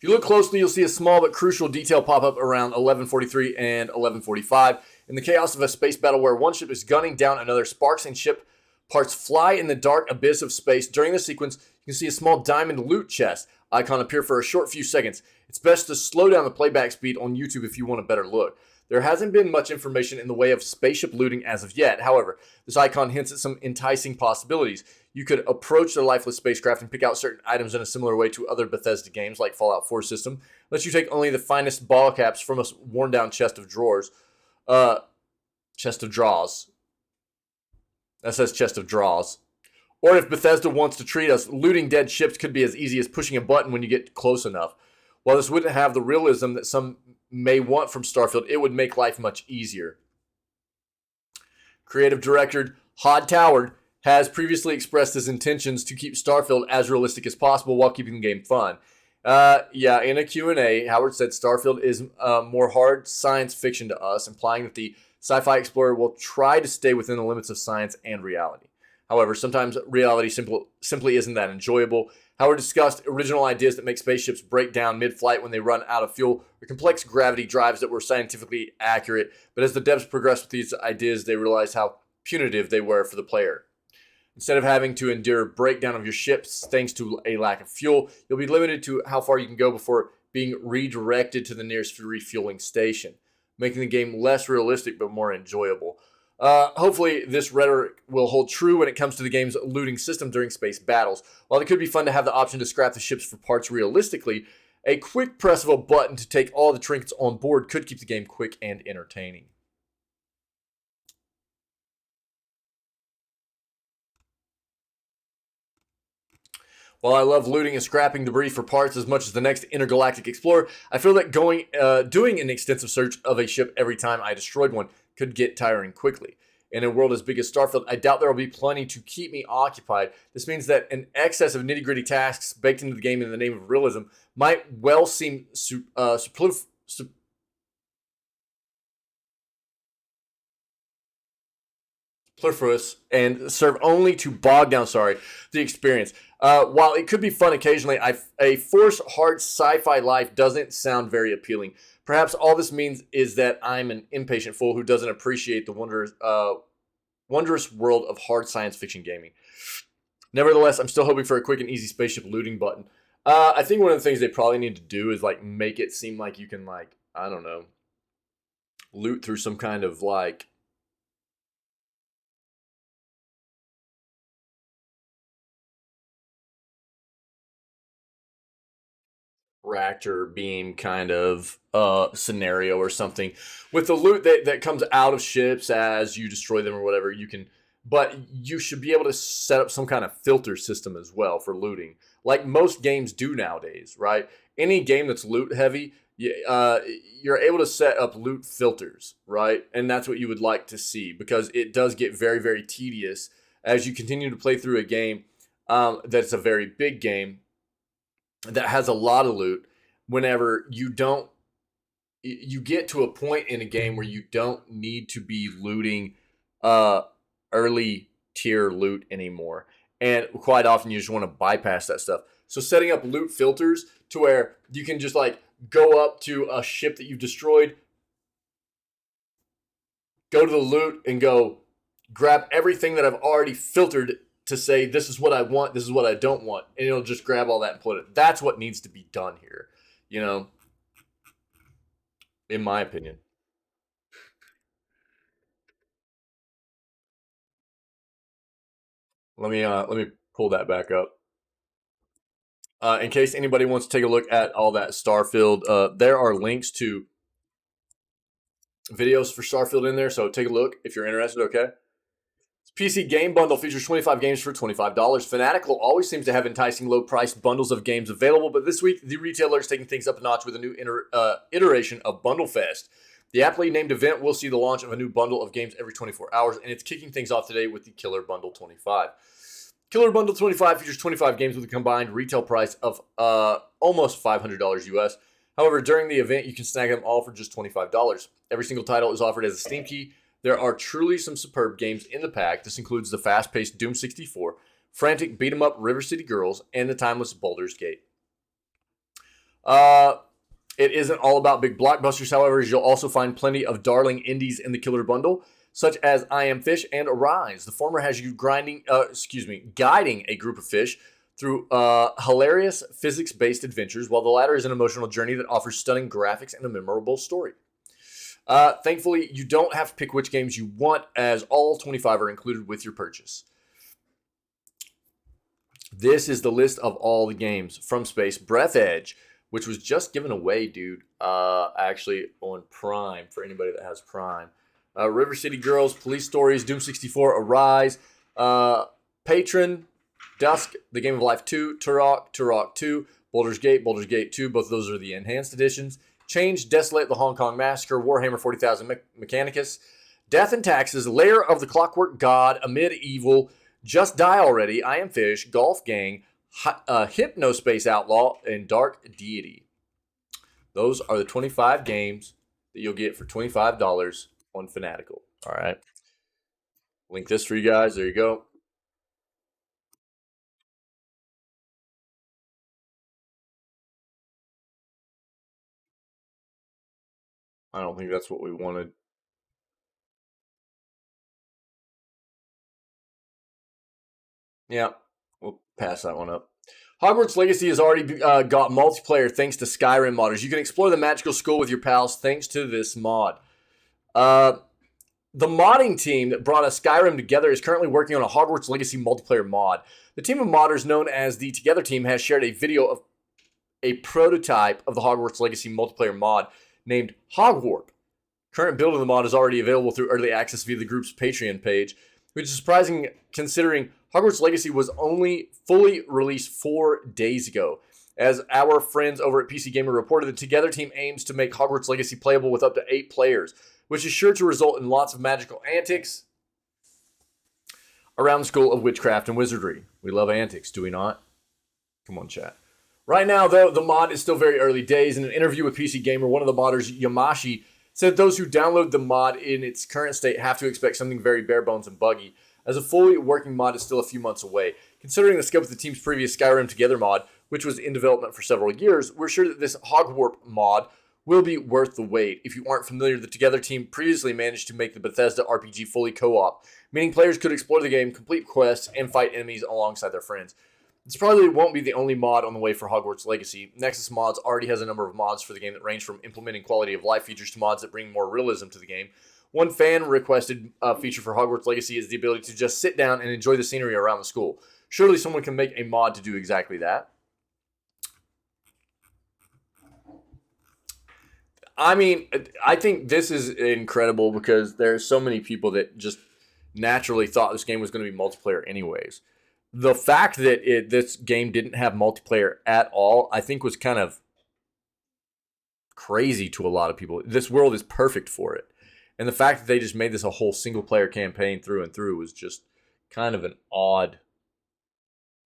S1: If you look closely, you'll see a small but crucial detail pop up around 11:43 and 11:45. In the chaos of a space battle where one ship is gunning down another, sparks and ship parts fly in the dark abyss of space. During the sequence, you can see a small diamond loot chest icon appear for a short few seconds. It's best to slow down the playback speed on YouTube if you want a better look. There hasn't been much information in the way of spaceship looting as of yet. However, this icon hints at some enticing possibilities. You could approach the lifeless spacecraft and pick out certain items in a similar way to other Bethesda games like Fallout 4 system. Lets you take only the finest ball caps from a worn down chest of drawers. Chest of draws. That says chest of draws. Or if Bethesda wants to treat us, looting dead ships could be as easy as pushing a button when you get close enough. While this wouldn't have the realism that some may want from Starfield, it would make life much easier. Creative director Hod Toward has previously expressed his intentions to keep Starfield as realistic as possible while keeping the game fun. In a Q&A, Howard said Starfield is more hard science fiction to us, implying that the sci-fi explorer will try to stay within the limits of science and reality. However, sometimes reality simply isn't that enjoyable. Howard discussed original ideas that make spaceships break down mid-flight when they run out of fuel, or complex gravity drives that were scientifically accurate. But as the devs progressed with these ideas, they realized how punitive they were for the player. Instead of having to endure breakdown of your ships thanks to a lack of fuel, you'll be limited to how far you can go before being redirected to the nearest refueling station, making the game less realistic but more enjoyable. Hopefully, this rhetoric will hold true when it comes to the game's looting system during space battles. While it could be fun to have the option to scrap the ships for parts realistically, a quick press of a button to take all the trinkets on board could keep the game quick and entertaining. While I love looting and scrapping debris for parts as much as the next intergalactic explorer, I feel that doing an extensive search of a ship every time I destroyed one could get tiring quickly. In a world as big as Starfield, I doubt there will be plenty to keep me occupied. This means that an excess of nitty-gritty tasks baked into the game in the name of realism might well seem superfluous and serve only to bog down, the experience. While it could be fun occasionally, a forced hard sci-fi life doesn't sound very appealing. Perhaps all this means is that I'm an impatient fool who doesn't appreciate the wondrous world of hard science fiction gaming. Nevertheless, I'm still hoping for a quick and easy spaceship looting button. I think one of the things they probably need to do is make it seem like you can loot through some kind of reactor beam kind of scenario or something with the loot that comes out of ships as you destroy them or whatever. But you should be able to set up some kind of filter system as well for looting, like most games do nowadays, right? Any game that's loot heavy, you're able to set up loot filters, right? And that's what you would like to see, because it does get very, very tedious as you continue to play through a game that's a very big game that has a lot of loot. Whenever you get to a point in a game where you don't need to be looting early tier loot anymore, and quite often you just want to bypass that stuff. So setting up loot filters to where you can just go up to a ship that you've destroyed, go to the loot and go grab everything that I've already filtered to say, this is what I want, this is what I don't want. And it'll just grab all that and put it. That's what needs to be done here, in my opinion. Let me pull that back up. In case anybody wants to take a look at all that Starfield, there are links to videos for Starfield in there, so take a look if you're interested, okay? PC Game Bundle features 25 games for $25. Fanatical always seems to have enticing low-priced bundles of games available, but this week, the retailer is taking things up a notch with a new iteration of Bundle Fest. The aptly named event will see the launch of a new bundle of games every 24 hours, and it's kicking things off today with the Killer Bundle 25. Killer Bundle 25 features 25 games with a combined retail price of almost $500 US. However, during the event, you can snag them all for just $25. Every single title is offered as a Steam key. There are truly some superb games in the pack. This includes the fast-paced Doom 64, frantic beat-em-up River City Girls, and the timeless Baldur's Gate. It isn't all about big blockbusters, however, as you'll also find plenty of darling indies in the killer bundle, such as I Am Fish and Arise. The former has you guiding a group of fish through hilarious physics-based adventures, while the latter is an emotional journey that offers stunning graphics and a memorable story. Thankfully, you don't have to pick which games you want, as all 25 are included with your purchase. This is the list of all the games from Space. Breath Edge, which was just given away, dude, actually on Prime, for anybody that has Prime. River City Girls, Police Stories, Doom 64, Arise, Patron, Dusk, The Game of Life 2, Turok, Turok 2, Baldur's Gate 2, both of those are the enhanced editions. Change, Desolate, The Hong Kong Massacre, Warhammer 40,000 Mechanicus, Death and Taxes, Lair of the Clockwork God, Amid Evil, Just Die Already, I Am Fish, Golf Gang, Hypnospace Outlaw, and Dark Deity. Those are the 25 games that you'll get for $25 on Fanatical. All right. Link this for you guys. There you go. I don't think that's what we wanted. Yeah, we'll pass that one up. Hogwarts Legacy has already got multiplayer thanks to Skyrim modders. You can explore the magical school with your pals thanks to this mod. The modding team that brought us Skyrim together is currently working on a Hogwarts Legacy multiplayer mod. The team of modders known as the Together team has shared a video of a prototype of the Hogwarts Legacy multiplayer mod named Hogwarp. Current build of the mod is already available through early access via the group's Patreon page, which is surprising considering Hogwarts Legacy was only fully released 4 days ago. As our friends over at PC Gamer reported, the Together team aims to make Hogwarts Legacy playable with up to 8 players, which is sure to result in lots of magical antics around the school of witchcraft and wizardry. We love antics, do we not? Come on, chat. Right now, though, the mod is still very early days. In an interview with PC Gamer, one of the modders, Yamashi, said those who download the mod in its current state have to expect something very bare bones and buggy, as a fully working mod is still a few months away. Considering the scope of the team's previous Skyrim Together mod, which was in development for several years, we're sure that this Hogwarp mod will be worth the wait. If you aren't familiar, the Together team previously managed to make the Bethesda RPG fully co-op, meaning players could explore the game, complete quests, and fight enemies alongside their friends. This probably won't be the only mod on the way for Hogwarts Legacy. Nexus Mods already has a number of mods for the game that range from implementing quality of life features to mods that bring more realism to the game. One fan-requested feature for Hogwarts Legacy is the ability to just sit down and enjoy the scenery around the school. Surely someone can make a mod to do exactly that. I mean, I think this is incredible because there's so many people that just naturally thought this game was going to be multiplayer anyways. The fact that this game didn't have multiplayer at all, I think was kind of crazy to a lot of people. This world is perfect for it. And the fact that they just made this a whole single-player campaign through and through was just kind of an odd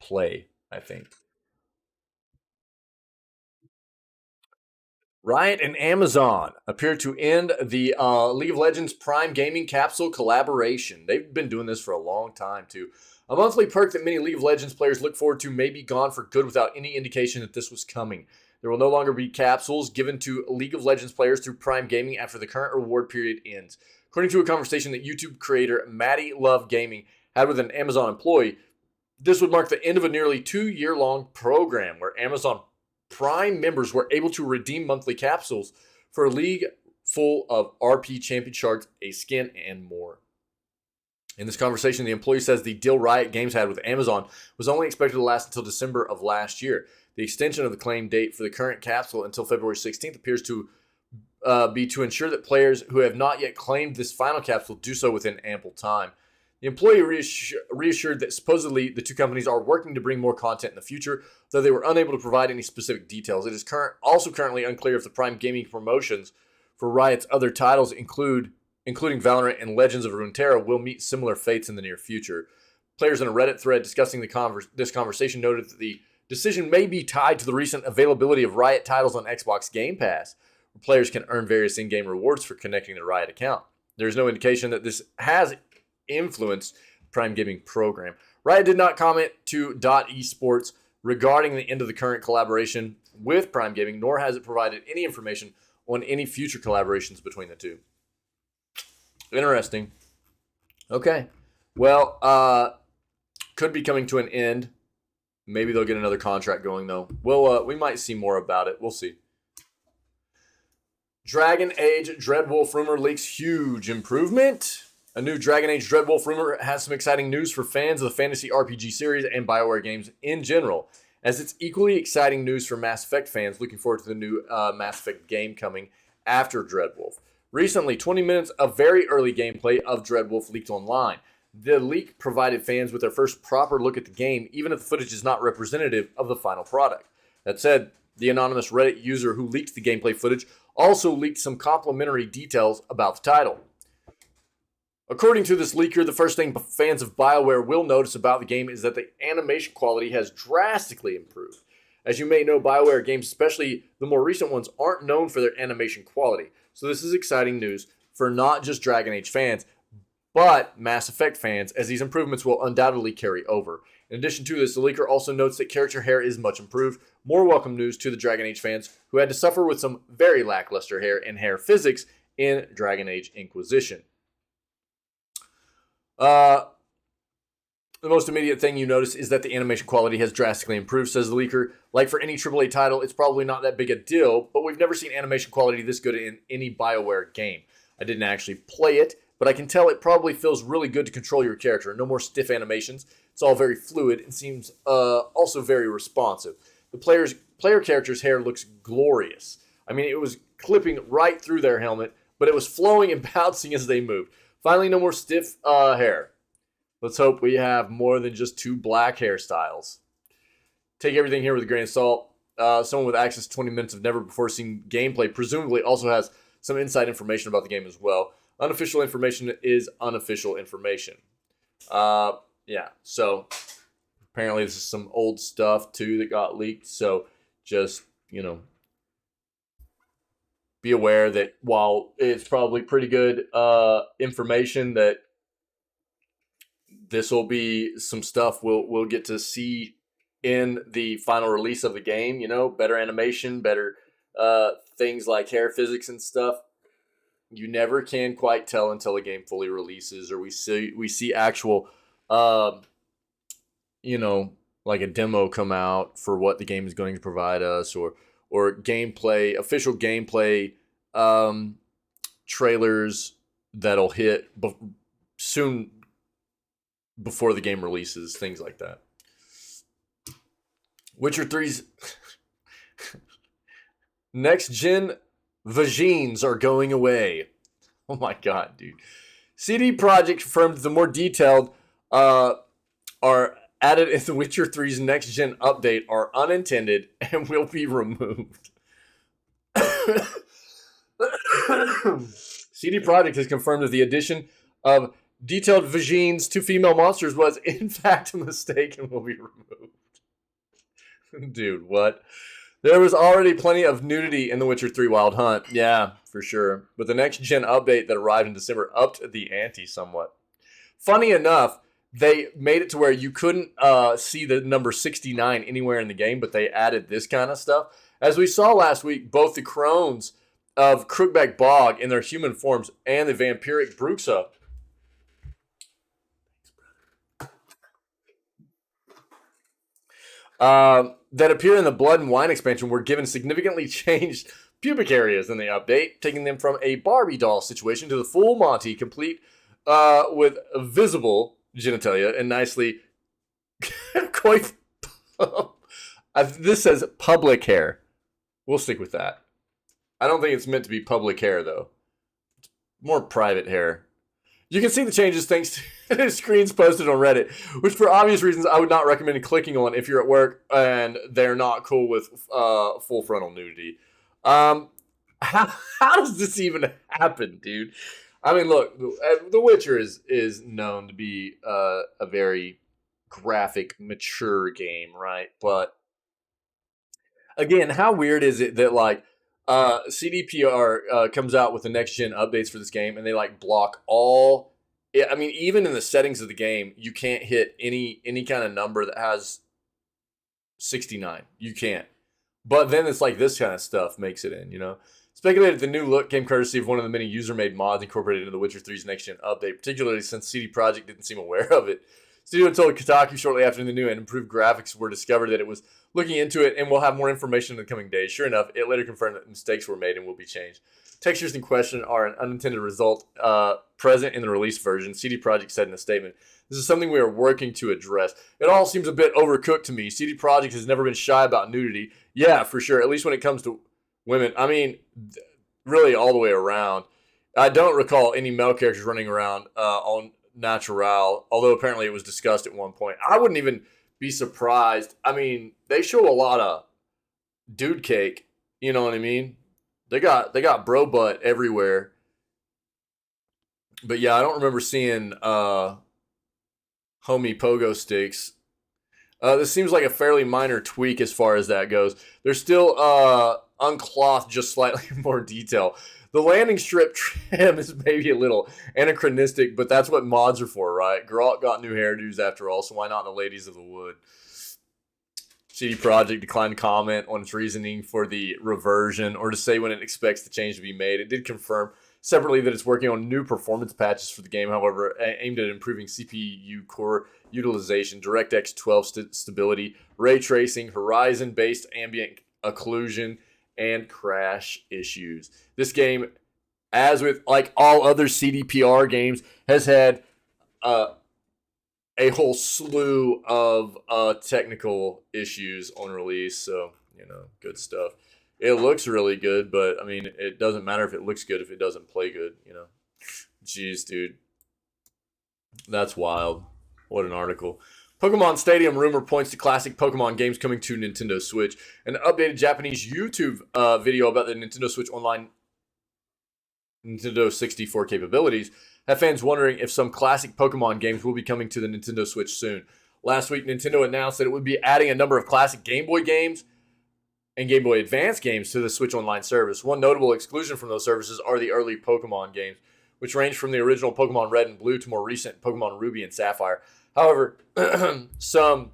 S1: play, I think. Riot and Amazon appear to end the League of Legends Prime Gaming Capsule collaboration. They've been doing this for a long time, too. A monthly perk that many League of Legends players look forward to may be gone for good without any indication that this was coming. There will no longer be capsules given to League of Legends players through Prime Gaming after the current reward period ends. According to a conversation that YouTube creator Maddie Love Gaming had with an Amazon employee, this would mark the end of a nearly 2-year-long program where Amazon Prime members were able to redeem monthly capsules for a league full of RP champion shards, a skin, and more. In this conversation, the employee says the deal Riot Games had with Amazon was only expected to last until December of last year. The extension of the claim date for the current capsule until February 16th appears to be to ensure that players who have not yet claimed this final capsule do so within ample time. The employee reassured that supposedly the two companies are working to bring more content in the future, though they were unable to provide any specific details. It is also currently unclear if the Prime Gaming promotions for Riot's other titles, including Valorant and Legends of Runeterra, will meet similar fates in the near future. Players in a Reddit thread discussing this conversation noted that the decision may be tied to the recent availability of Riot titles on Xbox Game Pass, where players can earn various in-game rewards for connecting their Riot account. There is no indication that this has influenced Prime Gaming program. Riot did not comment to .esports regarding the end of the current collaboration. with Prime Gaming, nor has it provided any information on any future collaborations between the two. Interesting. Okay. Well, could be coming to an end. Maybe they'll get another contract going, though. We might see more about it. We'll see. Dragon Age Dreadwolf rumor leaks huge improvement. A new Dragon Age Dreadwolf rumor has some exciting news for fans of the fantasy RPG series and BioWare games in general, as it's equally exciting news for Mass Effect fans looking forward to the new Mass Effect game coming after Dreadwolf. Recently, 20 minutes of very early gameplay of Dreadwolf leaked online. The leak provided fans with their first proper look at the game, even if the footage is not representative of the final product. That said, the anonymous Reddit user who leaked the gameplay footage also leaked some complimentary details about the title. According to this leaker, the first thing fans of BioWare will notice about the game is that the animation quality has drastically improved. As you may know, BioWare games, especially the more recent ones, aren't known for their animation quality. So this is exciting news for not just Dragon Age fans, but Mass Effect fans, as these improvements will undoubtedly carry over. In addition to this, the leaker also notes that character hair is much improved. More welcome news to the Dragon Age fans who had to suffer with some very lackluster hair and hair physics in Dragon Age Inquisition. The most immediate thing you notice is that the animation quality has drastically improved, says the leaker. Like for any AAA title, it's probably not that big a deal, but we've never seen animation quality this good in any BioWare game. I didn't actually play it, but I can tell it probably feels really good to control your character. No more stiff animations. It's all very fluid and seems also very responsive. The player character's hair looks glorious. I mean, it was clipping right through their helmet, but it was flowing and bouncing as they moved. Finally, no more stiff hair. Let's hope we have more than just two black hairstyles. Take everything here with a grain of salt. Someone with access to 20 minutes of never before seen gameplay presumably also has some inside information about the game as well. Unofficial information is unofficial information. Yeah, so apparently this is some old stuff too that got leaked. So just, be aware that while it's probably pretty good information, that this will be some stuff we'll get to see in the final release of the game. Better animation, better things like hair physics and stuff. You never can quite tell until a game fully releases or we see actual, like a demo come out for what the game is going to provide us, or gameplay, official gameplay trailers that'll hit soon before the game releases, things like that. Witcher 3's next gen vagines are going away. Oh my god, dude. CD Projekt confirmed the more detailed are added in The Witcher 3's next gen update are unintended and will be removed. CD Projekt has confirmed that the addition of detailed vagines to female monsters was in fact a mistake and will be removed. Dude, what? There was already plenty of nudity in The Witcher 3 Wild Hunt. Yeah, for sure. But the next gen update that arrived in December upped the ante somewhat. Funny enough, they made it to where you couldn't see the number 69 anywhere in the game, but they added this kind of stuff. As we saw last week, both the crones of Crookback Bog in their human forms and the vampiric Bruxa that appear in the Blood and Wine expansion were given significantly changed pubic areas in the update, taking them from a Barbie doll situation to the full Monty, complete with visible genitalia and nicely quite. This says public hair. We'll stick with that. I don't think it's meant to be public hair, though. It's more private hair. You can see the changes thanks to screens posted on Reddit, which for obvious reasons I would not recommend clicking on if you're at work and they're not cool with full frontal nudity. How does this even happen, dude? I mean, look, The Witcher is known to be a very graphic, mature game, right? But again, how weird is it that like CDPR comes out with the next gen updates for this game, and they like block all. I mean, even in the settings of the game, you can't hit any kind of number that has 69. You can't. But then it's like this kind of stuff makes it in, you know? Speculated the new look came courtesy of one of the many user-made mods incorporated into The Witcher 3's next-gen update, particularly since CD Projekt didn't seem aware of it. Studio told Kotaku shortly after the new and improved graphics were discovered that it was looking into it and will have more information in the coming days. Sure enough, it later confirmed that mistakes were made and will be changed. Textures in question are an unintended result present in the release version, CD Projekt said in a statement. This is something we are working to address. It all seems a bit overcooked to me. CD Projekt has never been shy about nudity. Yeah, for sure, at least when it comes to women. I mean, really all the way around. I don't recall any male characters running around on natural, although apparently it was discussed at one point. I wouldn't even be surprised. I mean, they show a lot of dude cake, you know what I mean? They got bro butt everywhere. But yeah, I don't remember seeing homie pogo sticks. This seems like a fairly minor tweak as far as that goes. There's still unclothed, just slightly more detail. The landing strip trim is maybe a little anachronistic, but that's what mods are for, right? Geralt got new hairdos after all, so why not the Ladies of the Wood? CD Projekt declined to comment on its reasoning for the reversion or to say when it expects the change to be made. It did confirm separately that it's working on new performance patches for the game, however, aimed at improving CPU core utilization, DirectX 12 stability, ray tracing, horizon-based ambient occlusion, and crash issues. This game, as with like all other CDPR games, has had a whole slew of technical issues on release. So, you know, good stuff. It looks really good, but I mean, it doesn't matter if it looks good if it doesn't play good, you know. Jeez, dude. That's wild. What an article. Pokemon Stadium rumor points to classic Pokemon games coming to Nintendo Switch. An updated Japanese YouTube video about the Nintendo Switch Online Nintendo 64 capabilities have fans wondering if some classic Pokemon games will be coming to the Nintendo Switch soon. Last week, Nintendo announced that it would be adding a number of classic Game Boy games and Game Boy Advance games to the Switch Online service. One notable exclusion from those services are the early Pokemon games, which range from the original Pokemon Red and Blue to more recent Pokemon Ruby and Sapphire. However, some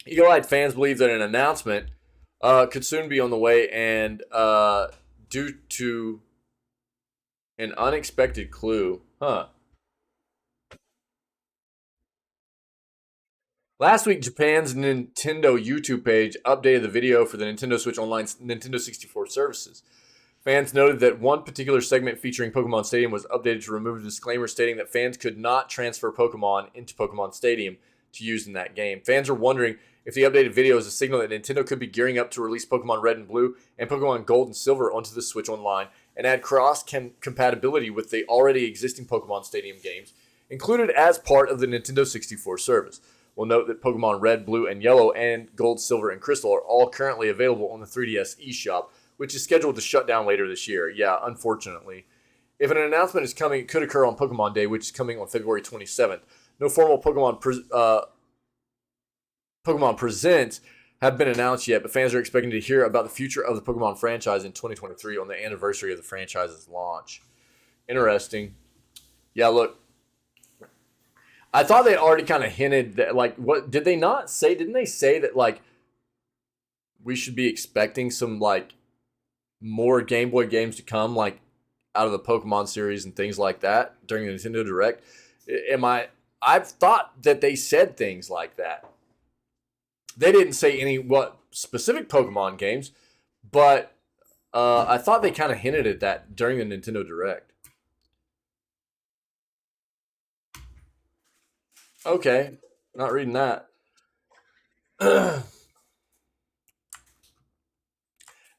S1: eagle-eyed fans believe that an announcement could soon be on the way, and due to an unexpected clue. Last week, Japan's Nintendo YouTube page updated the video for the Nintendo Switch Online's Nintendo 64 services. Fans noted that one particular segment featuring Pokemon Stadium was updated to remove a disclaimer stating that fans could not transfer Pokemon into Pokemon Stadium to use in that game. Fans are wondering if the updated video is a signal that Nintendo could be gearing up to release Pokemon Red and Blue and Pokemon Gold and Silver onto the Switch Online and add cross-compatibility with the already existing Pokemon Stadium games included as part of the Nintendo 64 service. We'll note that Pokemon Red, Blue, and Yellow and Gold, Silver, and Crystal are all currently available on the 3DS eShop, which is scheduled to shut down later this year. Yeah, unfortunately. If an announcement is coming, it could occur on Pokemon Day, which is coming on February 27th. No formal Pokemon Presents have been announced yet, but fans are expecting to hear about the future of the Pokemon franchise in 2023 on the anniversary of the franchise's launch. Interesting. Yeah, look. I thought they already kind of hinted that, like, what did they not say? Didn't they say that, like, we should be expecting some, like, more Game Boy games to come, like, out of the Pokemon series and things like that during the Nintendo Direct? I've thought that they said things like that. They didn't say any specific Pokemon games, but I thought they kind of hinted at that during the Nintendo Direct. Okay, not reading that.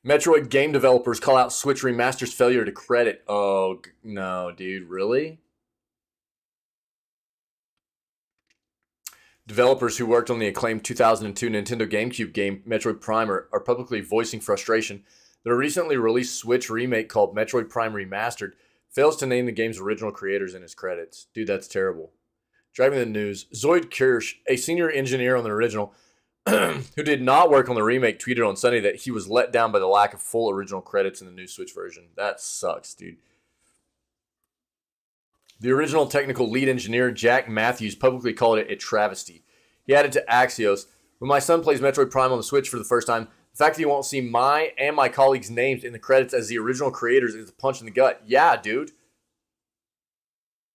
S1: Metroid game developers call out Switch Remaster's failure to credit. Oh, no, dude, really? Developers who worked on the acclaimed 2002 Nintendo GameCube game Metroid Prime are publicly voicing frustration. The recently released Switch remake called Metroid Prime Remastered fails to name the game's original creators in its credits. Dude, that's terrible. Driving the news, Zoid Kirsch, a senior engineer on the original, who did not work on the remake, tweeted on Sunday that he was let down by the lack of full original credits in the new Switch version. That sucks, dude. The original technical lead engineer, Jack Matthews, publicly called it a travesty. He added to Axios, "When my son plays Metroid Prime on the Switch for the first time, the The fact that you won't see my and my colleagues' names in the credits as the original creators is a punch in the gut. Yeah, dude.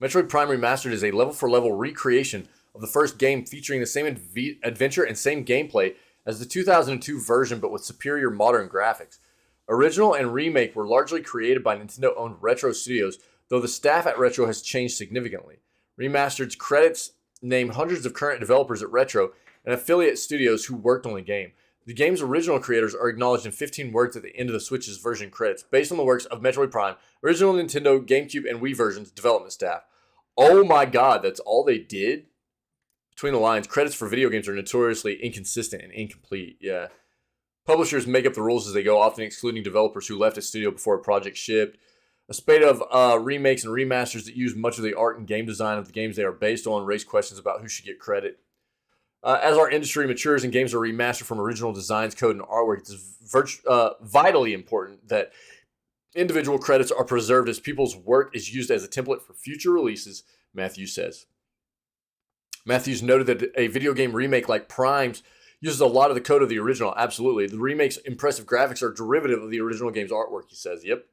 S1: Metroid Prime Remastered is a level-for-level recreation of the first game, featuring the same adventure and same gameplay as the 2002 version, but with superior modern graphics. Original and remake were largely created by Nintendo-owned Retro Studios, though the staff at Retro has changed significantly. Remastered's credits name hundreds of current developers at Retro and affiliate studios who worked on the game. The game's original creators are acknowledged in 15 words at the end of the Switch's version credits, based on the works of Metroid Prime, original Nintendo, GameCube, and Wii versions development staff. Oh my god, that's all they did? Between the lines, credits for video games are notoriously inconsistent and incomplete. Yeah. Publishers make up the rules as they go, often excluding developers who left a studio before a project shipped. A spate of remakes and remasters that use much of the art and game design of the games they are based on raise questions about who should get credit. As our industry matures and games are remastered from original designs, code, and artwork, it's vitally important that individual credits are preserved as people's work is used as a template for future releases, Matthews says. Matthews noted that a video game remake like Prime's uses a lot of the code of the original. Absolutely. The remake's impressive graphics are derivative of the original game's artwork, he says. Yep.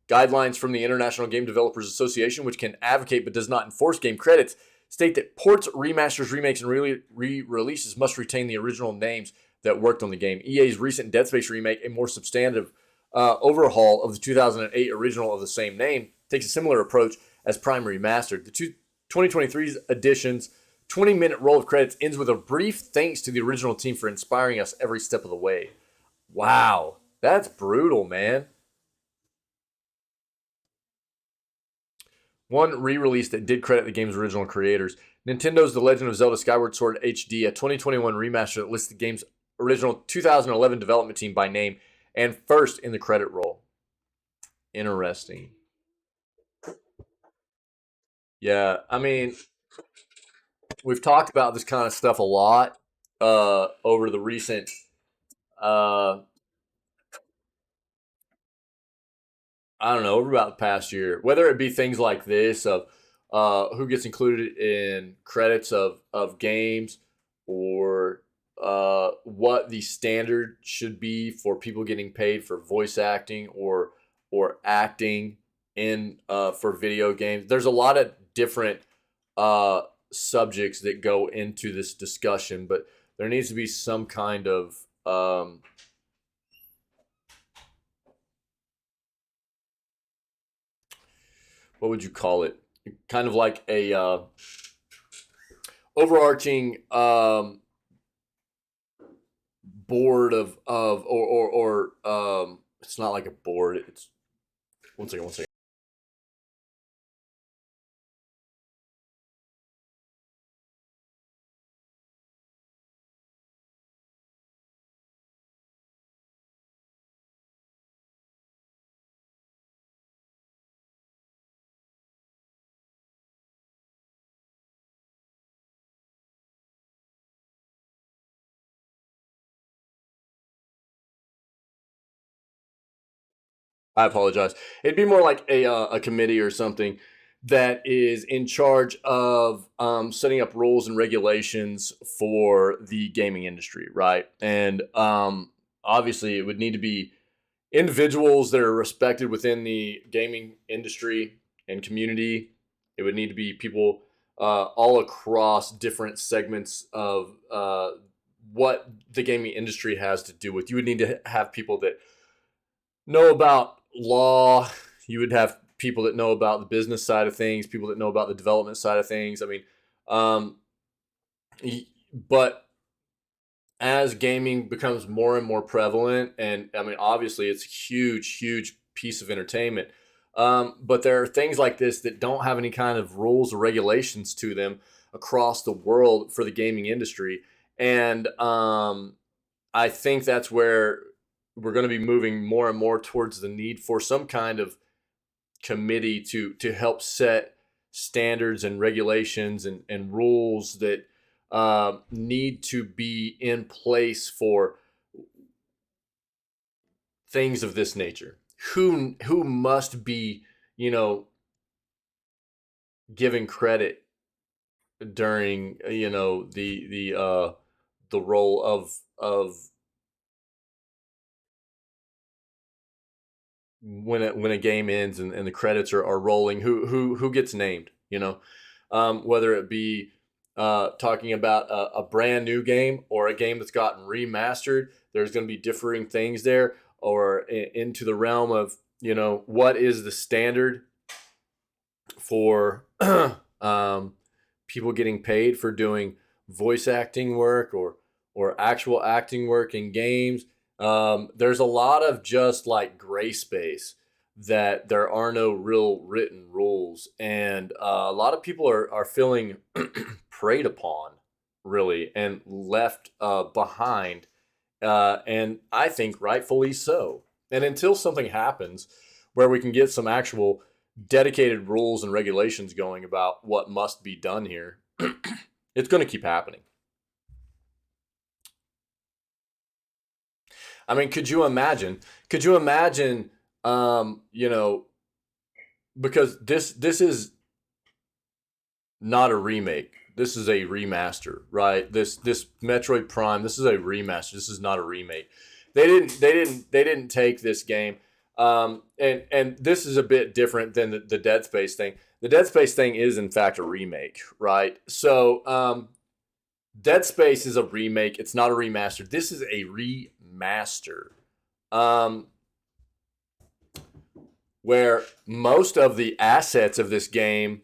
S1: Guidelines from the International Game Developers Association, which can advocate but does not enforce game credits, state that ports, remasters, remakes, and re-releases must retain the original names that worked on the game. EA's recent Dead Space remake, a more substantive overhaul of the 2008 original of the same name, takes a similar approach as Prime Remastered. The 2023's edition's 20-minute roll of credits ends with a brief thanks to the original team for inspiring us every step of the way. Wow, that's brutal, man. One re-release that did credit the game's original creators. Nintendo's The Legend of Zelda Skyward Sword HD, a 2021 remaster that lists the game's original 2011 development team by name and first in the credit roll. Interesting. Yeah, I mean, we've talked about this kind of stuff a lot over the recent I don't know, over about the past year, whether it be things like this of who gets included in credits of games, or what the standard should be for people getting paid for voice acting or acting in for video games. There's a lot of different subjects that go into this discussion, but there needs to be some kind of what would you call it? Kind of like a overarching board of or it's not like a board. It's one second. I apologize. It'd be more like a committee or something that is in charge of setting up rules and regulations for the gaming industry, right? And obviously, it would need to be individuals that are respected within the gaming industry and community. It would need to be people all across different segments of what the gaming industry has to do with. You would need to have people that know about law. You would have people that know about the business side of things, people that know about the development side of things. I mean, but as gaming becomes more and more prevalent, and I mean, obviously it's a huge piece of entertainment. But there are things like this that don't have any kind of rules or regulations to them across the world for the gaming industry. And I think that's where we're going to be moving more and more towards the need for some kind of committee to help set standards and regulations and rules that need to be in place for things of this nature. Who must be, giving credit during, the role of when a game ends and the credits are rolling, who gets named, whether it be talking about a brand new game or a game that's gotten remastered. There's going to be differing things there, or into the realm of, what is the standard for people getting paid for doing voice acting work or actual acting work in games. There's a lot of just like gray space that there are no real written rules, and a lot of people are feeling preyed upon, really, and left behind, and I think rightfully so. And until something happens where we can get some actual dedicated rules and regulations going about what must be done here, it's going to keep happening. I mean, could you imagine, because this is not a remake. This is a remaster, right? This Metroid Prime, this is a remaster. This is not a remake. They didn't take this game. And this is a bit different than the Dead Space thing. The Dead Space thing is in fact a remake, right? So, Dead Space is a remake. It's not a remaster. This is a remaster. Where most of the assets of this game,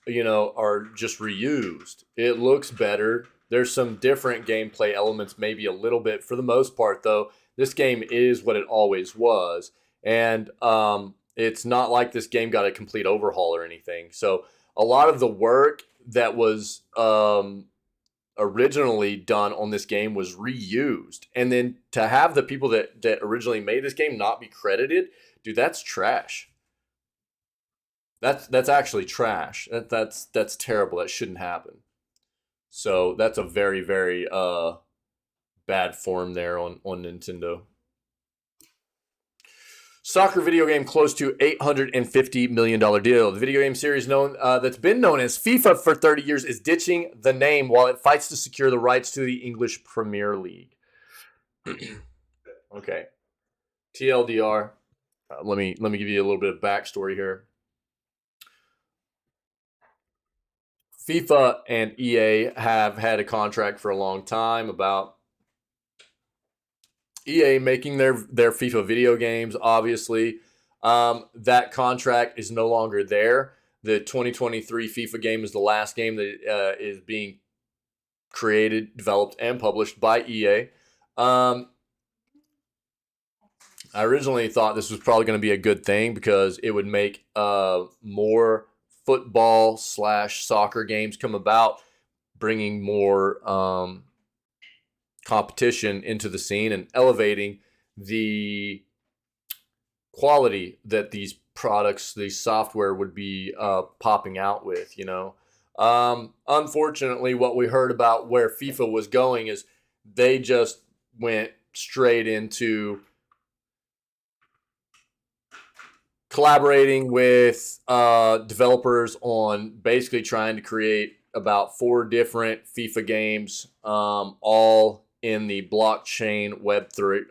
S1: are just reused. It looks better. There's some different gameplay elements, maybe a little bit. For the most part, though, this game is what it always was. And it's not like this game got a complete overhaul or anything. So a lot of the work that was originally done on this game was reused. And then to have the people that originally made this game not be credited, dude, that's trash. That's actually trash. That's terrible. That shouldn't happen. So that's a very, very bad form there on Nintendo. Soccer video game close to $850 million deal. The video game series that's been known as FIFA for 30 years is ditching the name while it fights to secure the rights to the English Premier League. Okay. TLDR. Let me give you a little bit of backstory here. FIFA and EA have had a contract for a long time about EA making their FIFA video games, obviously. That contract is no longer there. The 2023 FIFA game is the last game that is being created, developed, and published by EA. I originally thought this was probably going to be a good thing because it would make more football/soccer games come about, bringing more competition into the scene and elevating the quality that these products, these software would be popping out with, Unfortunately, what we heard about where FIFA was going is they just went straight into collaborating with developers on basically trying to create about 4 different FIFA games, all in the blockchain Web3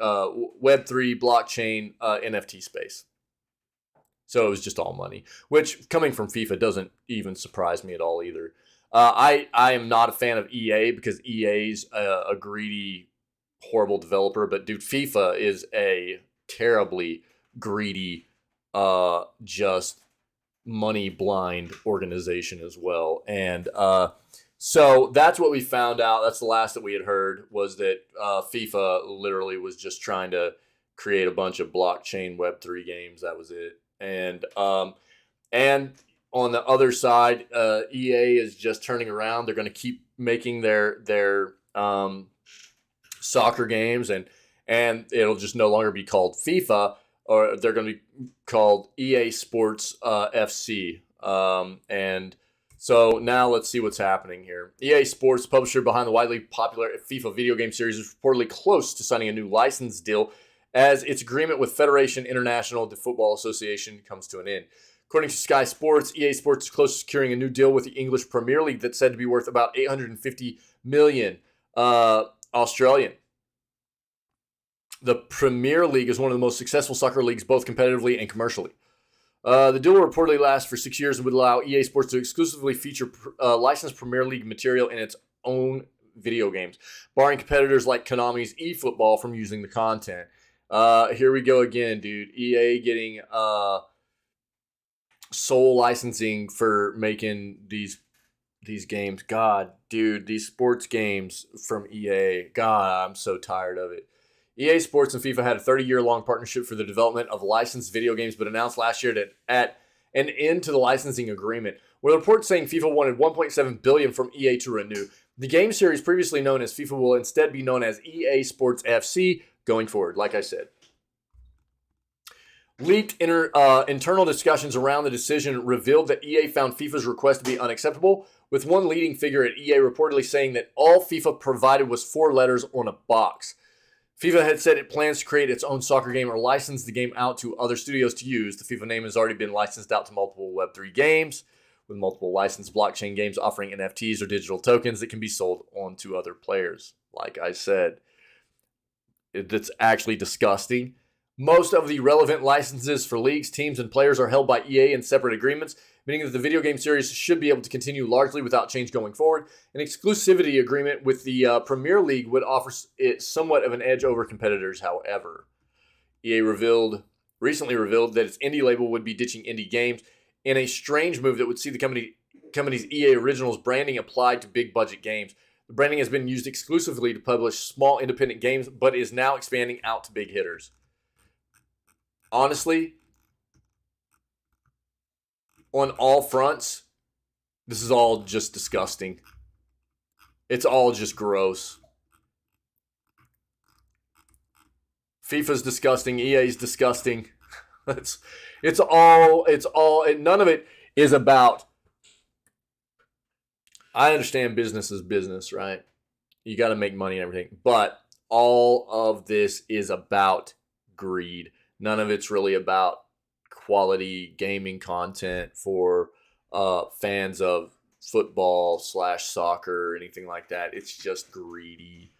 S1: blockchain NFT space. So it was just all money, which coming from FIFA doesn't even surprise me at all either. I am not a fan of EA because EA's a greedy, horrible developer, but dude, FIFA is a terribly greedy, just money blind organization as well. And so that's what we found out. That's the last that we had heard, was that FIFA literally was just trying to create a bunch of blockchain Web3 games. That was it. And on the other side, EA is just turning around. They're going to keep making their soccer games, and it'll just no longer be called FIFA, or they're going to be called EA Sports FC. And so now let's see what's happening here. EA Sports, publisher behind the widely popular FIFA video game series, is reportedly close to signing a new license deal as its agreement with Federation International, the Football Association, comes to an end. According to Sky Sports, EA Sports is close to securing a new deal with the English Premier League that's said to be worth about 850 million Australian. The Premier League is one of the most successful soccer leagues, both competitively and commercially. The deal will reportedly last for 6 years and would allow EA Sports to exclusively feature licensed Premier League material in its own video games, barring competitors like Konami's eFootball from using the content. Here we go again, dude. EA getting sole licensing for making these games. God, dude, these sports games from EA. God, I'm so tired of it. EA Sports and FIFA had a 30-year-long partnership for the development of licensed video games, but announced last year that at an end to the licensing agreement, with reports saying FIFA wanted $1.7 billion from EA to renew. The game series previously known as FIFA will instead be known as EA Sports FC going forward, like I said. Leaked internal discussions around the decision revealed that EA found FIFA's request to be unacceptable, with one leading figure at EA reportedly saying that all FIFA provided was 4 letters on a box. FIFA had said it plans to create its own soccer game or license the game out to other studios to use. The FIFA name has already been licensed out to multiple Web3 games, with multiple licensed blockchain games offering NFTs or digital tokens that can be sold on to other players. Like I said, it's actually disgusting. Most of the relevant licenses for leagues, teams, and players are held by EA in separate agreements, meaning that the video game series should be able to continue largely without change going forward. An exclusivity agreement with the Premier League would offer it somewhat of an edge over competitors, however. EA recently revealed that its indie label would be ditching indie games in a strange move that would see the company's EA Originals branding applied to big budget games. The branding has been used exclusively to publish small independent games, but is now expanding out to big hitters. Honestly, on all fronts, this is all just disgusting. It's all just gross. FIFA's disgusting. EA's disgusting. It's all, none of it is about, I understand business is business, right? You got to make money and everything. But all of this is about greed. None of it's really about quality gaming content for fans of football / soccer or anything like that. It's just greedy,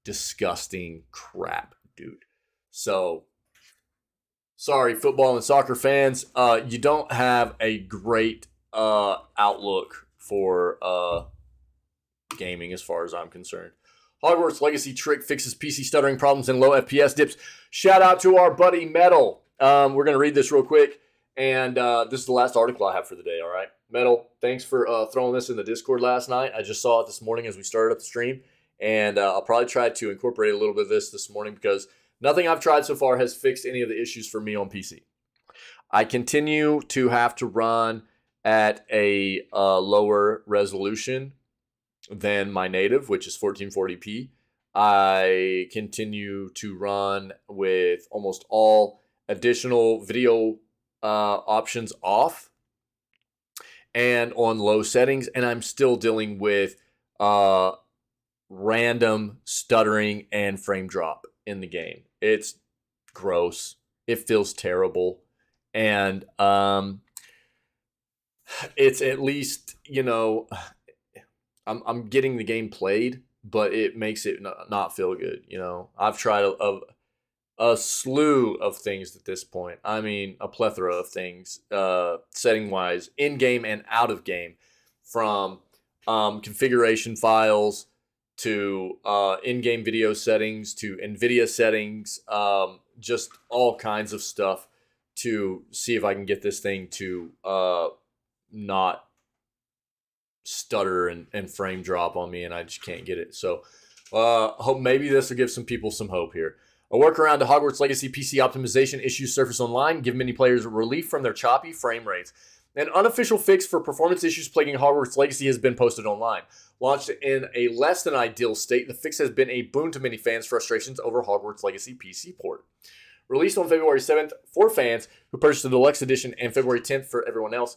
S1: disgusting crap, dude. So, sorry, football and soccer fans. You don't have a great outlook for gaming as far as I'm concerned. Hogwarts Legacy trick fixes PC stuttering problems and low FPS dips. Shout out to our buddy Metal. We're going to read this real quick. And this is the last article I have for the day, all right? Metal, thanks for throwing this in the Discord last night. I just saw it this morning as we started up the stream. And I'll probably try to incorporate a little bit of this morning because nothing I've tried so far has fixed any of the issues for me on PC. I continue to have to run at a lower resolution than my native, which is 1440p. I continue to run with almost all additional video options off and on low settings, and I'm still dealing with random stuttering and frame drop in the game. It's gross. It feels terrible. And it's at least, I'm getting the game played, but it makes it not feel good. I've tried a slew of things at this point. I mean, a plethora of things, setting-wise, in-game and out-of-game, from configuration files to in-game video settings to NVIDIA settings, just all kinds of stuff to see if I can get this thing to not stutter and frame drop on me, and I just can't get it. So hope maybe this will give some people some hope here. A workaround to Hogwarts Legacy PC optimization issues surface online, give many players relief from their choppy frame rates. An unofficial fix for performance issues plaguing Hogwarts Legacy has been posted online. Launched in a less than ideal state, the fix has been a boon to many fans' frustrations over Hogwarts Legacy PC port. Released on February 7th for fans who purchased the Deluxe Edition and February 10th for everyone else,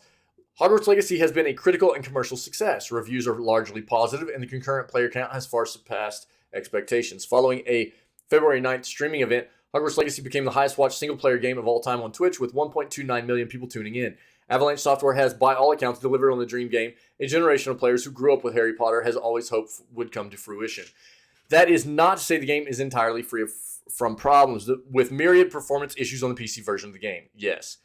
S1: Hogwarts Legacy has been a critical and commercial success. Reviews are largely positive, and the concurrent player count has far surpassed expectations. Following a February 9th streaming event, Hogwarts Legacy became the highest watched single-player game of all time on Twitch, with 1.29 million people tuning in. Avalanche Software has, by all accounts, delivered on the dream game a generation of players who grew up with Harry Potter has always hoped would come to fruition. That is not to say the game is entirely free from problems with myriad performance issues on the PC version of the game. Yes.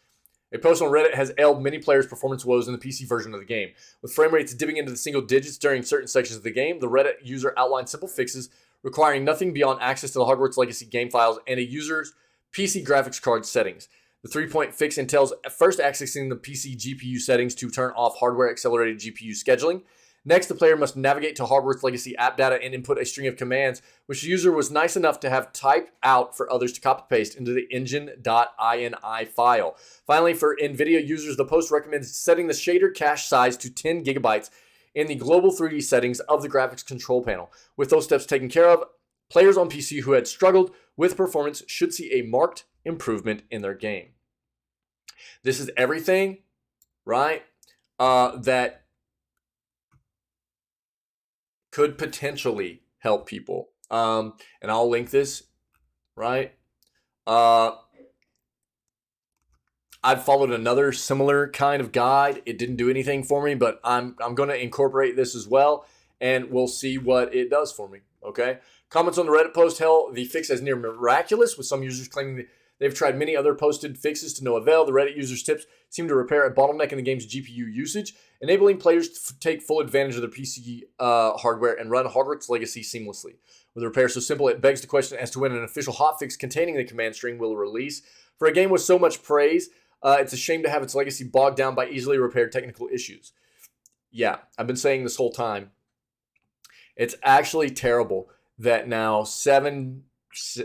S1: A post on Reddit has ailed many players' performance woes in the PC version of the game. With frame rates dipping into the single digits during certain sections of the game, the Reddit user outlined simple fixes requiring nothing beyond access to the Hogwarts Legacy game files and a user's PC graphics card settings. The 3-point fix entails first accessing the PC GPU settings to turn off hardware-accelerated GPU scheduling. Next, the player must navigate to Hogwarts Legacy app data and input a string of commands, which the user was nice enough to have typed out for others to copy-paste into the engine.ini file. Finally, for NVIDIA users, the post recommends setting the shader cache size to 10 gigabytes in the global 3D settings of the graphics control panel. With those steps taken care of, players on PC who had struggled with performance should see a marked improvement in their game. This is everything, right, that could potentially help people. And I'll link this, right? I've followed another similar kind of guide. It didn't do anything for me, but I'm going to incorporate this as well, and we'll see what it does for me, okay? Comments on the Reddit post hail the fix as near miraculous, with some users claiming that they've tried many other posted fixes to no avail. The Reddit users' tips seem to repair a bottleneck in the game's GPU usage, enabling players to take full advantage of their PC hardware and run Hogwarts Legacy seamlessly. With a repair so simple, it begs the question as to when an official hotfix containing the command string will release. For a game with so much praise, it's a shame to have its legacy bogged down by easily repaired technical issues. Yeah, I've been saying this whole time. It's actually terrible that now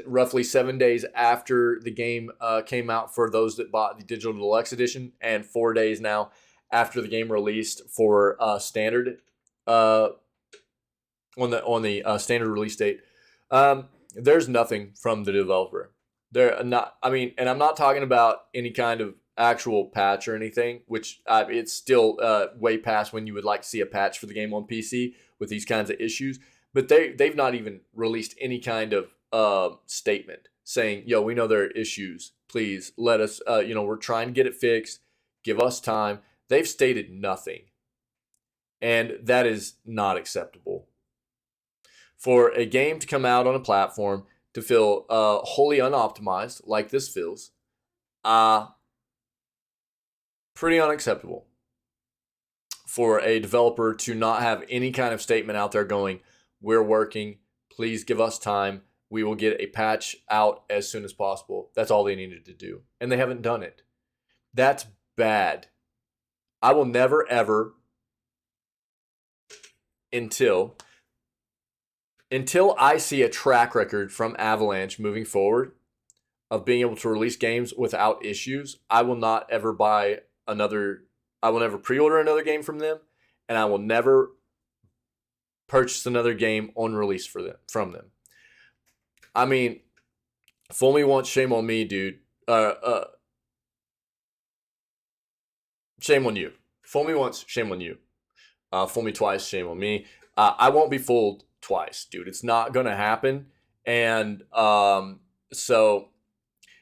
S1: roughly 7 days after the game came out for those that bought the Digital Deluxe Edition, and 4 days now after the game released for standard on the standard release date, there's nothing from the developer. They're not. I mean, and I'm not talking about any kind of actual patch or anything, which it's still way past when you would like to see a patch for the game on PC with these kinds of issues. But they've not even released any kind of statement saying, yo, we know there are issues. Please let us, we're trying to get it fixed. Give us time. They've stated nothing. And that is not acceptable. For a game to come out on a platform to feel wholly unoptimized like this feels, pretty unacceptable. For a developer to not have any kind of statement out there going, we're working, please give us time. We will get a patch out as soon as possible. That's all they needed to do. And they haven't done it. That's bad. I will never, ever, until I see a track record from Avalanche moving forward of being able to release games without issues, I will not ever I will never pre-order another game from them, and I will never purchase another game on release from them. I mean, fool me once, shame on me, dude. Shame on you. Fool me once, shame on you. Fool me twice, shame on me. I won't be fooled twice, dude. It's not going to happen. And so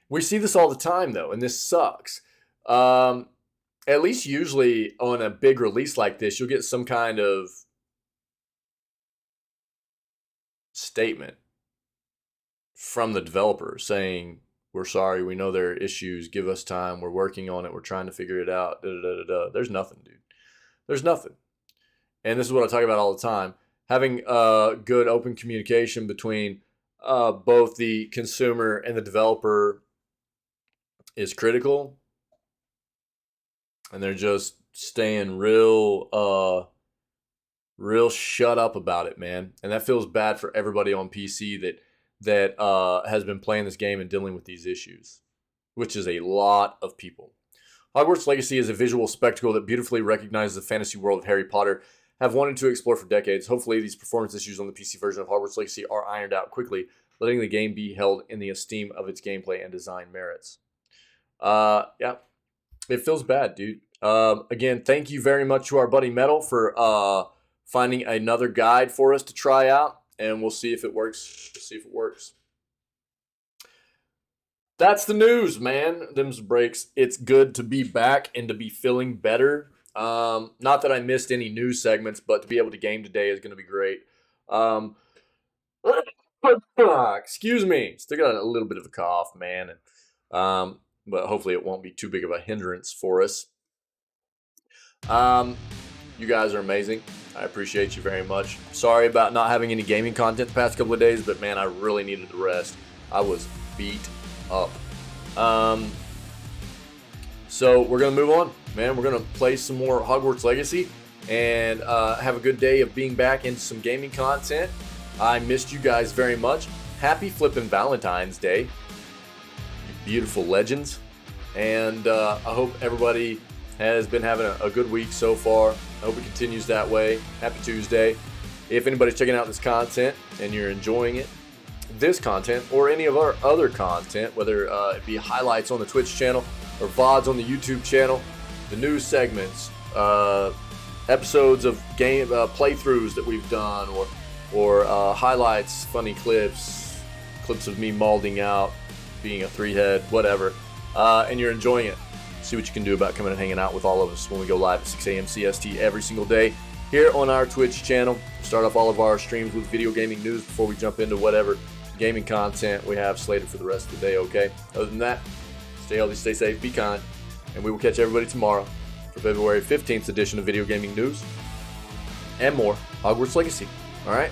S1: we see this all the time, though, and this sucks. At least usually on a big release like this, you'll get some kind of statement from the developer saying, we're sorry, we know there are issues, give us time, we're working on it, we're trying to figure it out, There's nothing, dude. There's nothing. And this is what I talk about all the time. Having good open communication between both the consumer and the developer is critical. And they're just staying real shut up about it, man. And that feels bad for everybody on PC that has been playing this game and dealing with these issues, which is a lot of people. Hogwarts Legacy is a visual spectacle that beautifully recognizes the fantasy world of Harry Potter have wanted to explore for decades. Hopefully, these performance issues on the PC version of Hogwarts Legacy are ironed out quickly, letting the game be held in the esteem of its gameplay and design merits. Yeah, it feels bad, dude. Again, thank you very much to our buddy Metal for finding another guide for us to try out, and we'll see if it works. That's the news, man. Them's breaks. It's good to be back and to be feeling better. Not that I missed any news segments, but to be able to game today is going to be great. Excuse me. Still got a little bit of a cough, man. And, but hopefully it won't be too big of a hindrance for us. You guys are amazing. I appreciate you very much. Sorry about not having any gaming content the past couple of days, but man, I really needed the rest. I was beat up. So we're going to move on, man. We're going to play some more Hogwarts Legacy and have a good day of being back into some gaming content. I missed you guys very much. Happy flippin' Valentine's Day, you beautiful legends. And I hope everybody has been having a good week so far. I hope it continues that way. Happy Tuesday. If anybody's checking out this content and you're enjoying it, this content or any of our other content, whether it be highlights on the Twitch channel or VODs on the YouTube channel, the news segments, episodes of game playthroughs that we've done, or highlights, funny clips of me malding out, being a 3-head, whatever, and you're enjoying it, see what you can do about coming and hanging out with all of us when we go live at 6 a.m. CST every single day here on our Twitch channel. Start off all of our streams with video gaming news before we jump into whatever gaming content we have slated for the rest of the day, okay? Other than that, stay healthy, stay safe, be kind, and we will catch everybody tomorrow for February 15th edition of Video Gaming News and more Hogwarts Legacy. All right?